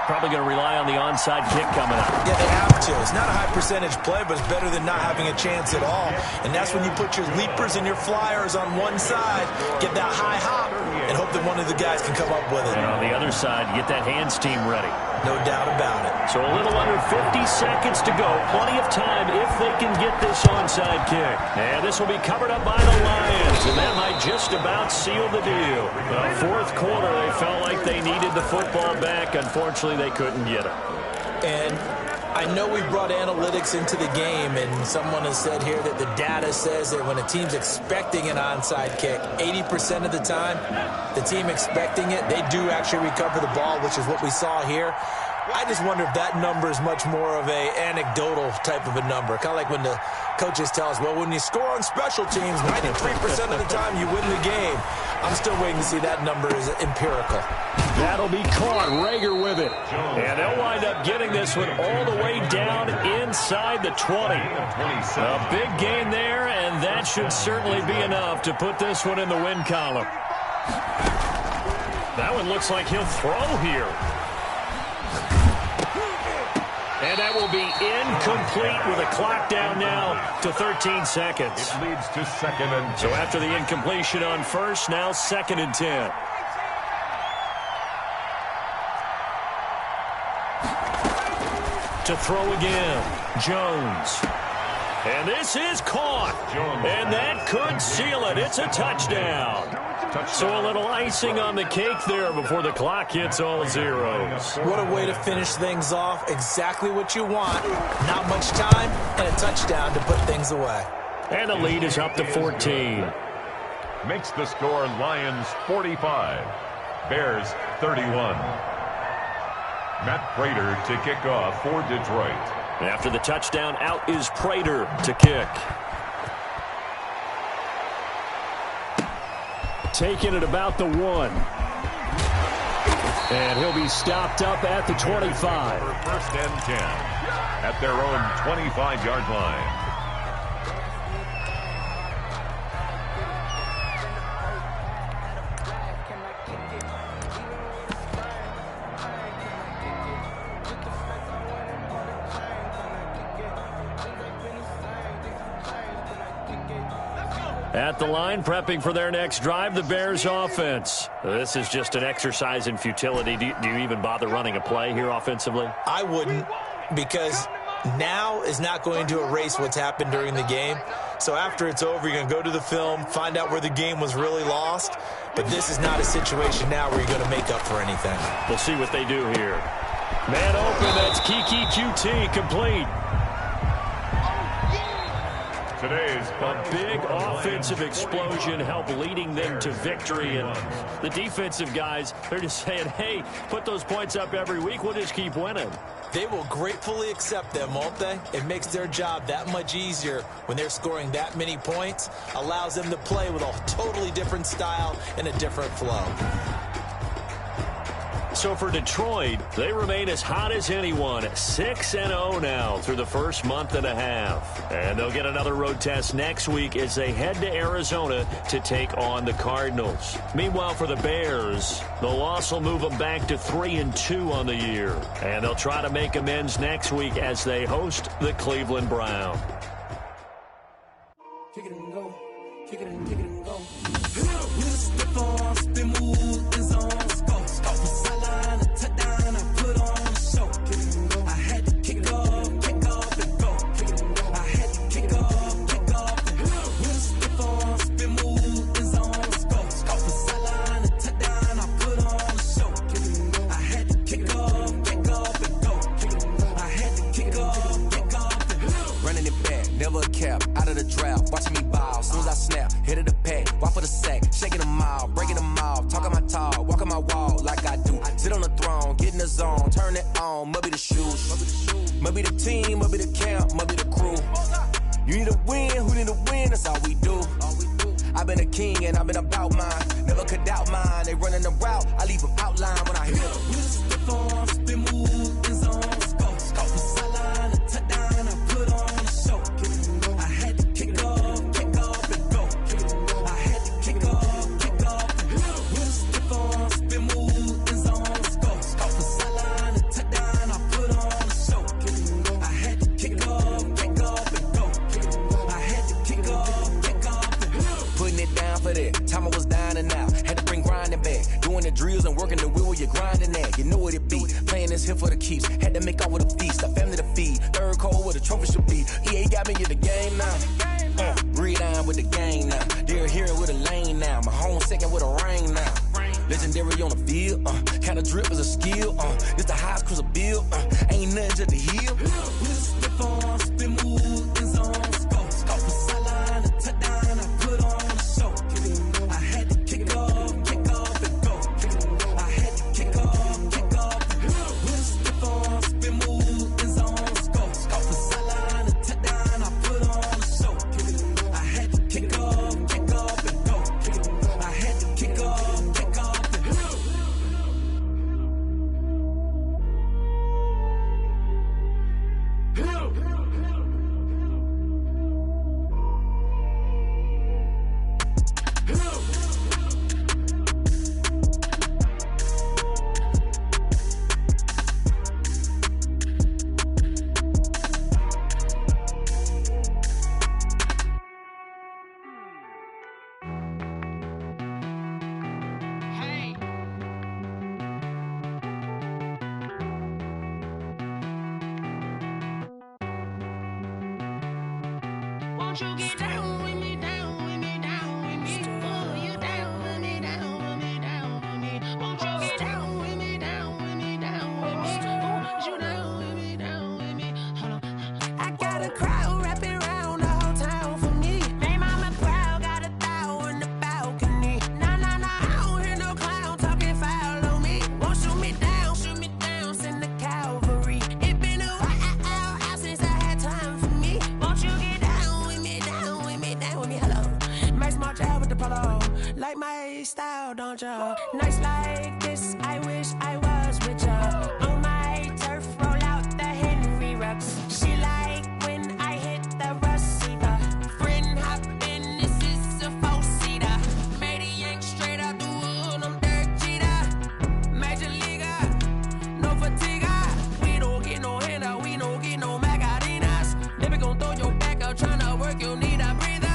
Probably going to rely on the onside kick coming up. Yeah, they have to. It's not a high-percentage play, but it's better than not having a chance at all. And that's when you put your leapers and your flyers on one side, get that high hop, and hope that one of the guys can come up with it. And on the other side, get that hands team ready. No doubt about it. So a little under 50 seconds to go. Plenty of time if they can get this onside kick. And this will be covered up by the Lions. And that might just about seal the deal. Fourth quarter, they felt like they needed the football back. Unfortunately, they couldn't get it. And I know we brought analytics into the game, and someone has said here that the data says that when a team's expecting an onside kick, 80% of the time, the team expecting it, they do actually recover the ball, which is what we saw here. I just wonder if that number is much more of a anecdotal type of a number. Kind of like when the coaches tell us, well, when you score on special teams, 93% of the time you win the game. I'm still waiting to see that number is empirical. That'll be caught. Rager with it. And they'll wind up getting this one all the way down inside the 20. A big gain there, and that should certainly be enough to put this one in the win column. That one looks like he'll throw here. And that will be incomplete with a clock down now to 13 seconds. It leads to 2nd and 10. So after the incompletion on first, now 2nd and 10. To throw again, Jones. And this is caught. And that could seal it. It's a touchdown. So a little icing on the cake there before the clock hits all zeros. What a way to finish things off. Exactly what you want. Not much time and a touchdown to put things away. And the lead is up to 14. Makes the score Lions 45, Bears 31. Matt Prater to kick off for Detroit. After the touchdown, out is Prater to kick. Taking it about the 1. And he'll be stopped up at the 25. 1st and 10 at their own 25-yard line. At the line, prepping for their next drive, the Bears offense. This is just an exercise in futility. Do you even bother running a play here offensively? I wouldn't, because now is not going to erase what's happened during the game. So after it's over, you're going to go to the film, find out where the game was really lost. But this is not a situation now where you're going to make up for anything. We'll see what they do here. Man open, that's Kiki QT, complete. Today's a big offensive explosion helped leading them to victory. And the defensive guys, they're just saying, hey, put those points up every week. We'll just keep winning. They will gratefully accept them, won't they? It makes their job that much easier when they're scoring that many points. Allows them to play with a totally different style and a different flow. So for Detroit, they remain as hot as anyone, 6-0 now through the first month and a half. And they'll get another road test next week as they head to Arizona to take on the Cardinals. Meanwhile, for the Bears, the loss will move them back to 3-2 on the year. And they'll try to make amends next week as they host the Cleveland Browns. Kick it and go. Kick it and go. With a step on, spin move, is on. it back, never a cap, out of the drought, watching me ball. Soon as I snap, hit of the pack, walk for the sack, shaking them all, breaking them off, talking my talk, walking my wall like I do. Sit on the throne, get in the zone, turn it on, must be the shoes, must be the team, must be the camp, must be the crew. You need a win, who need a win, that's all we do. I've been a king and I've been about mine, never could doubt mine. They running the route, I leave them outline when I hit them. Step on, spin move, in zone, scope. From sideline to touchdown, I put on a show. I had to kick off and go. I had to kick off and go. Step on, spin move, in zone, scope. From sideline to touchdown, I put on a show. I had to kick off and go. I had to kick off and go. Putting it down for that, time I was down and out. Had to bring grinding back, doing the drills and working the wheel where you're grinding at. You know what it be, playing this here for the keeps. Had to make off with a feast, a family to feed. Third cold where the trophy should be. EA got me in the game now. Read on with the game now. They're hearing with a lane now. My home second with a rain now. Legendary on the field, kind of drip is a skill. It's the highest cruiser bill, ain't nothing just the hill. Step on, spin move, in zone, scope. From sideline to touchdown, I put on a show. I had to kick off and go. I had to kick off and go. Step on, spin move, in zone, scope. From sideline to touchdown, I put on a show. I had to kick off and go. I had to kick off and go. Won't you get down with me, down with me, down with me? Oh, you down with me, down with me, down with me. Won't you get down with me, down with me, down with me? Oh, you down with me, down with me? Hold on. I got a crowd wrapping around the whole town for me. They mama proud, got a thou in the balcony. Nah, I don't hear no clown talking foul on me. Won't shoot me down, send the cavalry. It been a while since I had time for me. Won't you get down with me, down with me, down with me? Hello. Max March out with the polo. Like my style, don't ya? Nights like this, I wish I was with ya. On my turf, roll out the Henry Rux. She like when I hit the receiver. Friend hop in, this is a four-seater. Made a yank straight out the wood, I'm Derek Jeter. Major leaguer, no fatigue. We don't get no handout, we don't get no Macarinas. They be gon' throw your back out, tryna work, you need a breather.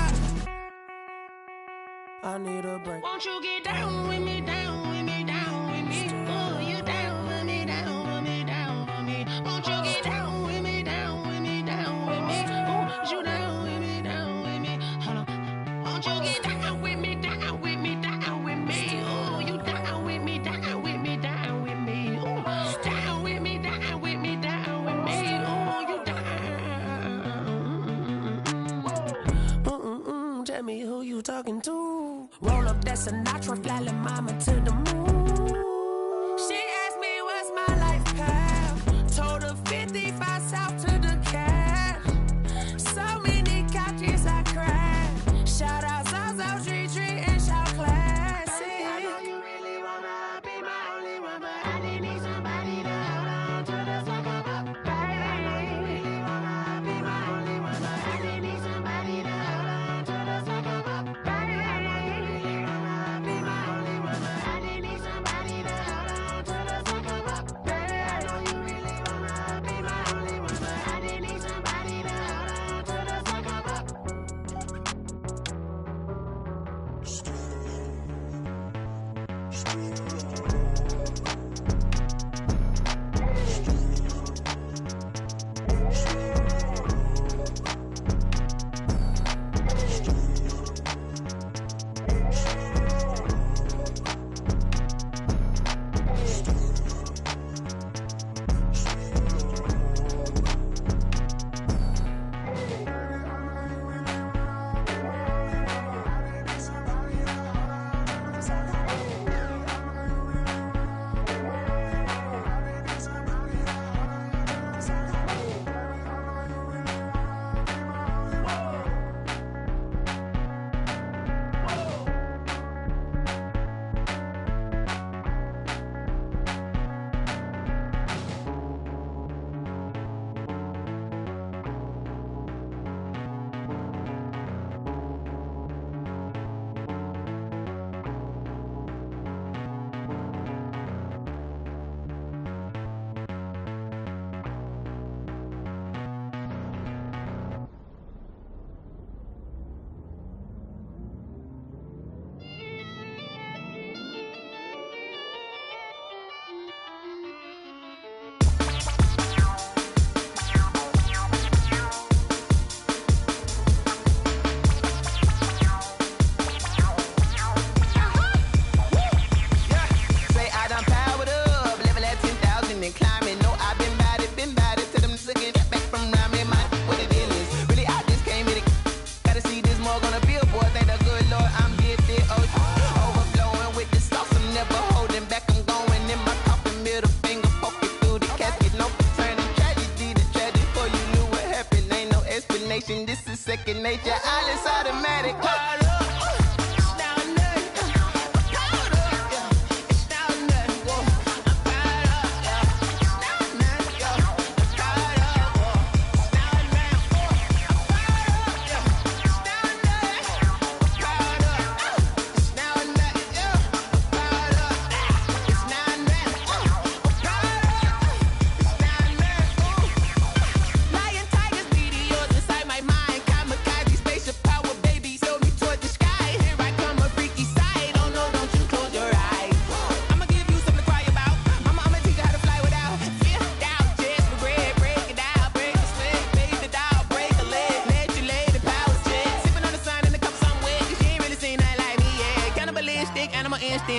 I need a break. Won't you get down with me, down with me, down with me? Oh, you down with me, down with me, down with me? Won't you get down with me, down with me, down with me? Oh, you down with me, down with me? Hold on. Won't you get down with me, down with me, down with me? Oh, you down with me, down with me, down with me? Oh, down with me, down with me, down with me? Oh, you down. Tell me who you talking to. Roll up that Sinatra, fly la mama to the moon. She asked me what's my life path. Told her 55 south to the cash. So many couches I crashed. Shout out Zazo, Tree, and shout classic. I know you really wanna be my only one, but I didn't need somebody to hold on to the second up. Baby, I know you really wanna be my only one, but I didn't need somebody to hold on to the second up. Baby, I know you really wanna be my only one, but I didn't need somebody to second nature. All is automatic. Caught up.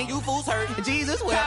You fools hurt. Jesus wept.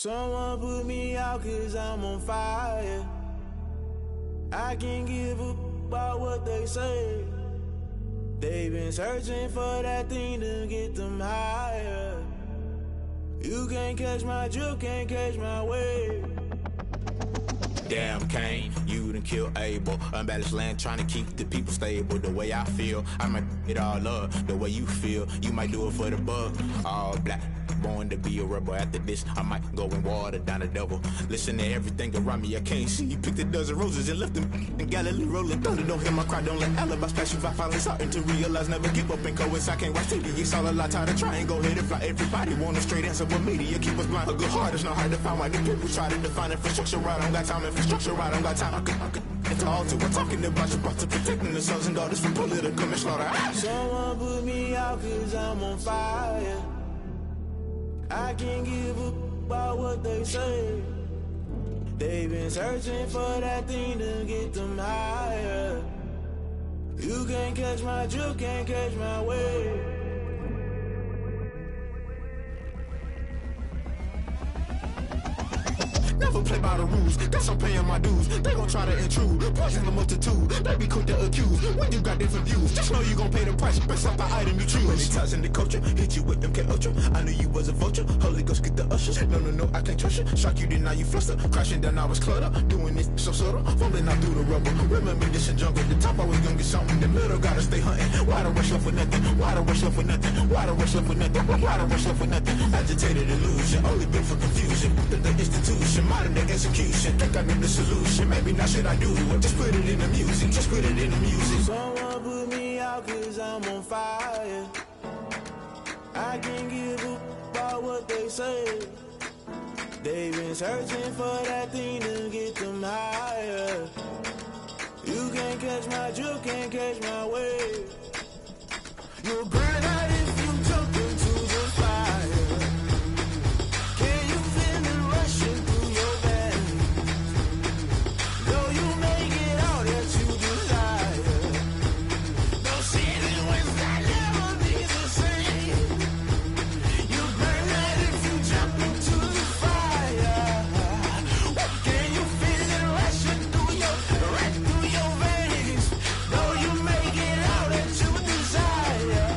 Someone put me out 'cause I'm on fire. I can't give up about what they say. They've been searching for that thing to get them higher. You can't catch my drift, can't catch my wave. Damn Cain, you done killed Abel. Unbalanced land trying to keep the people stable. The way I feel, I might it all up. The way you feel, you might do it for the bug. All black, born to be a rebel. After this, I might go and water down the devil. Listen to everything around me, I can't see. Picked a dozen roses and left them in Galilee rolling thunder. Don't hear my cry, don't let alibis pass you. I finally starting to realize, never give up and coincide. I can't watch TV, it's all a lot. Tired of trying, go ahead and fly. Everybody want a straight answer, but media keep us blind. A good heart is not hard to find. Why the people try to define infrastructure right? I don't got time, infrastructure right, I don't got time. I could it's all to we're talking about you, about to protecting the sons and daughters from political manslaughter. Someone put me out 'cause I'm on fire. I can't give up about what they say. They've been searching for that thing to get them higher. You can't catch my drift, can't catch my wave. Never play by the rules, guess I'm paying my dues. They gon' try to intrude, poison the multitude. They be quick to accuse, when you got different views. Just know you gon' pay the price, based off the item you choose. Many times in the culture, hit you with MK Ultra. I knew you was a vulture, Holy Ghost get the ushers. No, I can't trust you. Shock you, then now you fluster. Crashing down, I was cluttered. Doing this so subtle, fumbling out through the rubble. Remember this in jungle, the top always gonna get something. In the middle, gotta stay hunting. Why the rush left with nothing? Why the rush left with nothing? Why the rush left with nothing? Why the rush left with nothing? Agitated illusion, only built for confusion. The institution, modern day execution. Think I know the solution. Maybe now should I do it? Just put it in the music. Just put it in the music. Someone put me out 'cause I'm on fire. I can't give up about what they say. They've been searching for that thing to get them higher. You can't catch my drift, can't catch my wave. You'll burn out if you jump into the fire. Can you feel it rushing through your veins? Though you may get all that you desire, no ceiling wins that never be the same. You burn out if you jump into the fire. Can you feel it rushing through your veins? Though you may get all that you desire.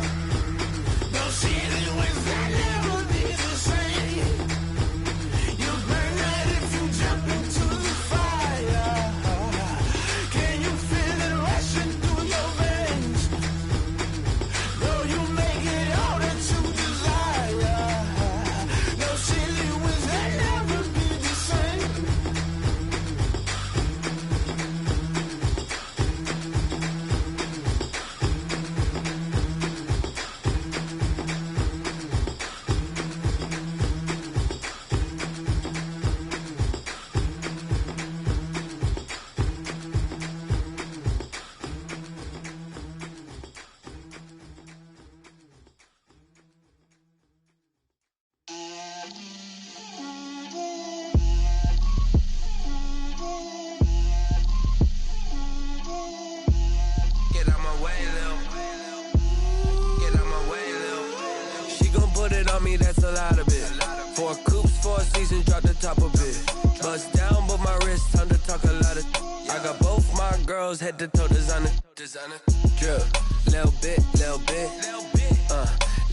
both my girls head to toe designer. Drip, little bit.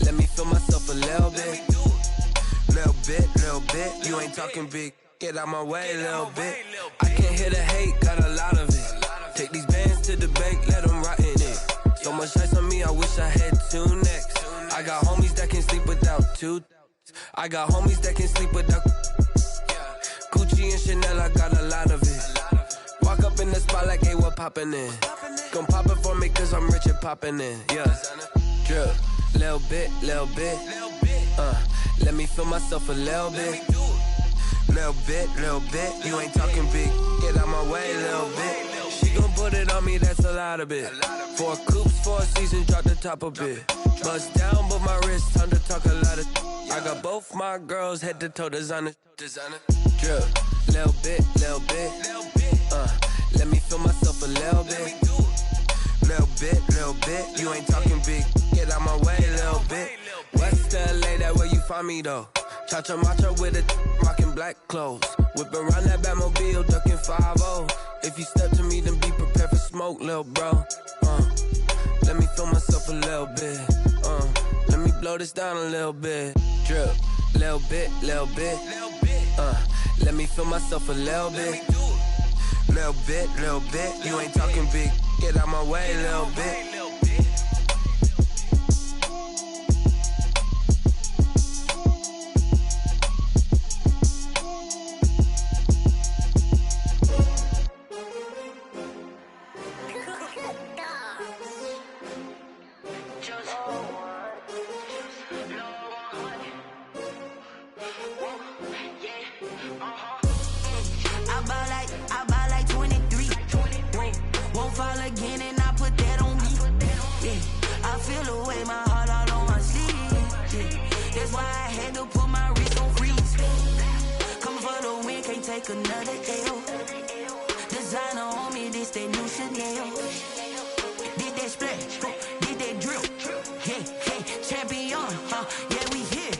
Let me feel myself a little bit. Little bit. You ain't talking big. Get out my way, little bit. I can't hear the hate, got a lot of it. Take these bands to the bank, let them rot in it. So much ice on me, I wish I had two necks. I got homies that can sleep without two. I got homies that can sleep without Gucci and Chanel, I got a lot of it. Walk up in the spot like, hey, what poppin' in? Gon' pop it for me cause I'm rich and poppin' in. Yeah, drip, little bit. Let me feel myself a little bit. Little bit. You ain't talking big. Get out my way, little bit. She gon' put it on me, that's a lot of it. 4 coops, 4 seasons, drop the top a bit. Bust down, but my wrist, time to talk a lot of. I got both my girls head to toe designer. Drip, little bit. Let me feel myself a little bit. Little bit. You ain't talking big. Get out my way, little bit. West LA, that where you find me though. Cha-cha matcha with a rockin' black clothes. Whip around that Batmobile, ducking 5-0. If you step to me, then be prepared for smoke, lil' bro. Let me feel myself a little bit. Let me blow this down a little bit. Drip, little bit. Let me feel myself a little bit. Little bit. You ain't talking big. Get out my way, little bit. I buy like 23. Won't fall again and I put that on me. Yeah, I feel away my heart all on my sleeve. Yeah, that's why I had to put my wrist on freeze. Coming for the win, can't take another L. Designer on me, this that new Chanel. Did that splash, did that drill. Yeah, champion, yeah, we here.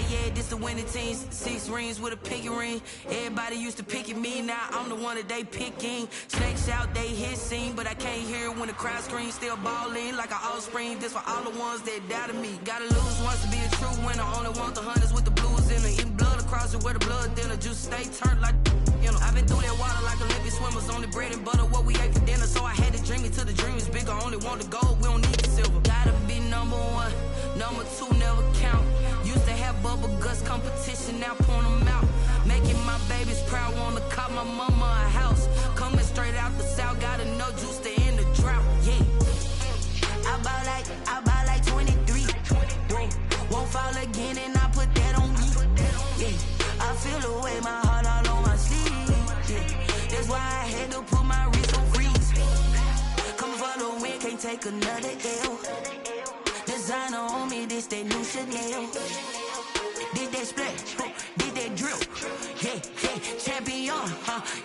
Yeah, this the winning team. 6 rings with a pinky ring. Everybody used to pick at me, now I'm the one that they picking. Snakes out, they hit scene, but I can't hear it when the crowd screams. Still ballin' like an offspring. This for all the ones that doubted me. Gotta lose once to be a true winner. Only want the hunters with the blues in it. Eating blood across it where the blood dinner. Juice stay turned like, you know. I've been through that water like Olympic swimmers. Only bread and butter, what we ate for dinner. So I had to dream it till the dream is bigger. Only want the gold, we don't need the silver. Gotta be number 1, number 2 never count. Used to have bubble guts competition, now point them out. Making my babies proud, wanna cop my mama a house. Coming straight out the south, gotta know juice to end the drought. Yeah, I buy like 23. Won't fall again and I put that on me. Yeah, I feel away my heart all on my sleeve. Yeah, that's why I had to put my wrist on freeze. Coming for the win, can't take another L. Designer on me, this that new Chanel. Did that splash, did that drill. Yeah, champion,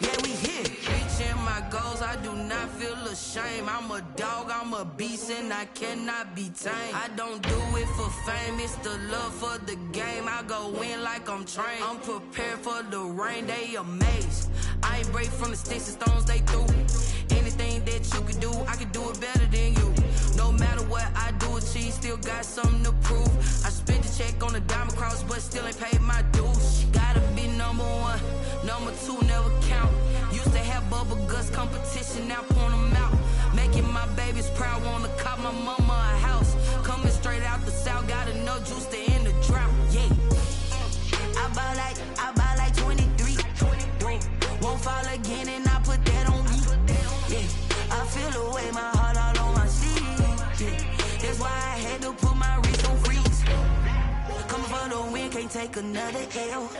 yeah, we here. Reaching my goals, I do not feel ashamed. I'm a dog, I'm a beast, and I cannot be tamed. I don't do it for fame, it's the love for the game. I go in like I'm trained. I'm prepared for the rain, they amazed. I ain't break from the sticks and stones they threw. Anything that you could do, I could do it better than you. No matter what I do, achieve, still got something to prove. I spent the check on the diamond cross, but still ain't paid my dues. Gotta be number 1, number 2 never count. Used to have bubble guts competition, now point them out. Making my babies proud, wanna cop my mama a house. Coming straight out the south, gotta know juice to end the drought. Yeah, I buy like 23. Won't fall again and I put that on me. Yeah, I feel away my heart all on my sleeve. Yeah, that's why I had to put my wrist on freeze. Coming for the win, can't take another L.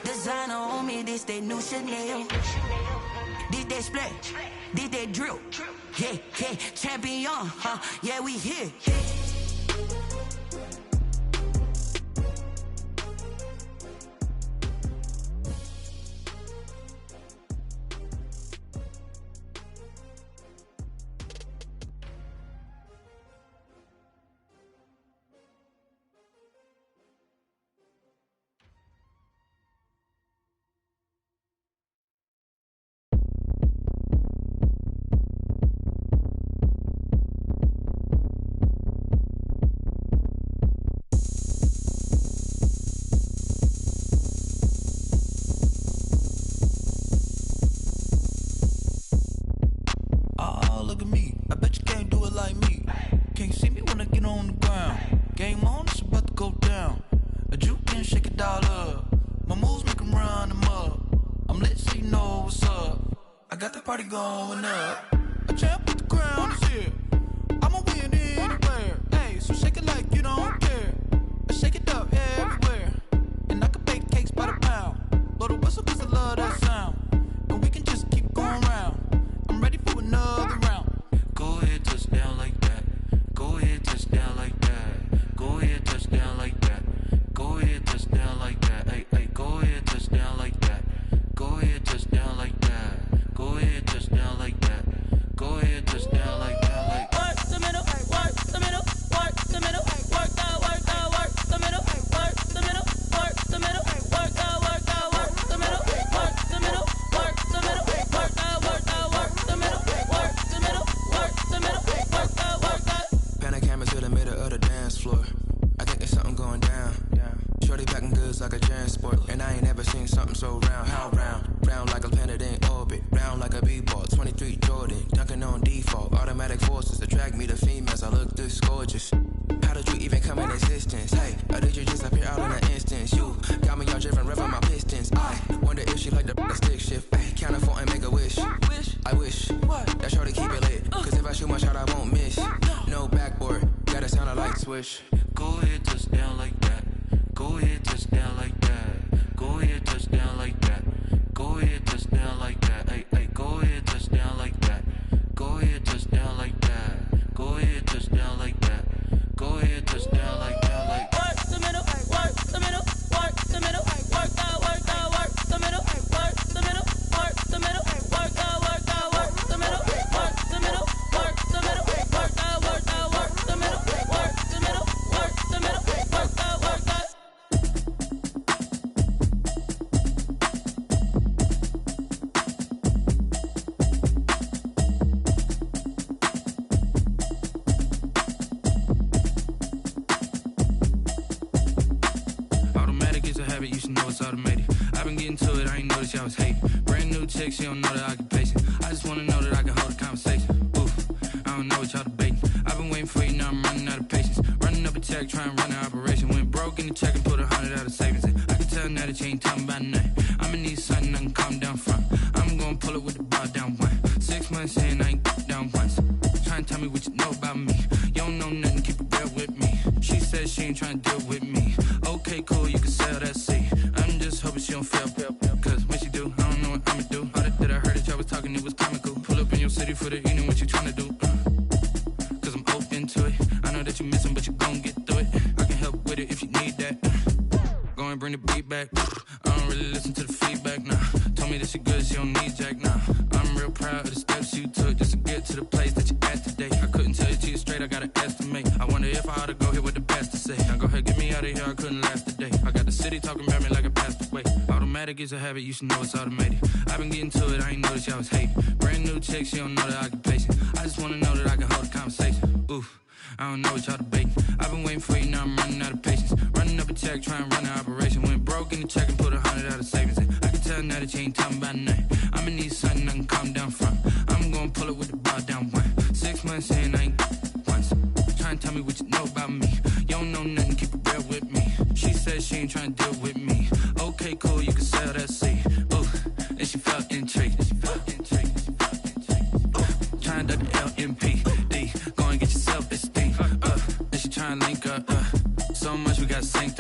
Designer on me, this that new Chanel. Did that splash, did that drill. Yeah, champion, yeah, we here. get on the ground. Game on, it's about to go down. A juke can shake it all up. My moves make them run them up. I'm lit so you know what's up. I got the party going up. A champ with the crown is here. I'ma win anywhere. Hey, so shake it like you don't care. I shake it up everywhere. And I can bake cakes by the pound. Blow the whistle cause I love that sound. And we can just keep going round. I'm ready for another round. Go ahead, touch down like that. Go ahead, touch down like that. Go ahead, touch down like that. Go ahead, touch down like that. Hey, hey, go ahead, touch down like that. Go ahead, touch down like that. Go ahead, touch down like that. Go ahead, touch down like that. Like work the middle, work the middle, work the middle, work that, work that, work the middle, work the middle, work the middle, work that, work that, work the middle, work the middle, work the middle, work that, work that, work the middle, work the middle, work the middle, work that, work that. pan a camera to the middle of the dance floor. I think there's something going down. Shorty packing goods like a transport, and I ain't never seen something so round. How round? Round like a planet in orbit, round like a b-ball. 23 Jordan, dunking on default. Automatic forces attract me to females. I look this gorgeous. How did you even come in existence? Hey, or did you just appear out in an instance? You got me all driven, revving my pistons. I wonder if she like the stick shift. Hey, count it 4 and make a wish. I wish that shorty keep it lit, cause if I shoot my shot, I won't miss. No backboard, gotta sound a light switch. Go ahead, touch down like that. Go ahead, touch down like that. Go ahead, touch down like that. Go ahead, touch down like that. Hey, hey, go ahead, touch down like that. Go ahead, touch down like that. Go ahead, touch down like that. Go ahead, touch down like that. Like work the middle, work the middle, work the middle, work that, work that, work the middle, work the middle, work the middle, work that, work that, work the middle, work the middle, work the middle, work that, work that, work the middle, work the middle, work the middle, work that, work that. Automatic is a habit, you should know it's automated. I've been getting to it, I ain't noticed y'all was hating. Brand new chick, she don't know the occupation. I just wanna know that I can hold a conversation. Oof, I don't know what y'all debating. I've been waiting for you, now I'm running out of patience. Running up a check, trying to run an operation. Went broke in the check and put 100 out of savings in. I can tell now that you ain't talking about nothing. I'ma need something I can calm down from. I'm gonna pull it with the bar down one. 6 months in, I ain't down once. Trying to tell me what you know about me. You don't know nothing, keep it real with me. She said she ain't trying to deal with me. Okay, cool, you can sell that seat. I'm just hoping she don't fail. Cause when she do, I don't know what I'ma do. All that I heard that y'all was talking, it was comical. Pull up in your city for the evening, what you trying to do? Cause I'm open to it. I know that you missing, but you gon' get through it. I can help with it if you need that. Go and bring the beat back. I don't really listen to the feedback, nah. Told me that she good, she don't need jack, nah. I'm real proud of the steps you took just to get to the place that you at today. I couldn't tell you to you straight, I gotta estimate. I wonder if I ought to go here with the best to say. Now go ahead, get me out of here, I couldn't last a day. I got the city talking about me like I passed away. Automatic is a habit, you should know it's automated. I've been getting to it, I ain't noticed y'all was hating. Brand new chick, she don't know the occupation. I just wanna know that I can hold a conversation. Oof, I don't know what y'all debating. I've been waiting for you, now I'm running out of patience. Running up a check, trying to run an operation. Went broke in the check and put 100 out of savings in. I can tell now that you ain't talking about nothing. I'ma need something I can calm down from. I'm gonna pull it with the bar down one. 6 months in, I ain't once. Trying to tell me what you know about me. You don't know nothing, keep it real with me. She said she ain't trying to deal with me. Okay, cool, you can sell that seat. Ooh, and she felt intrigued. Trying to duck the LMPD. Go and get your self-esteem. And she trying to link up. So much we got synced up.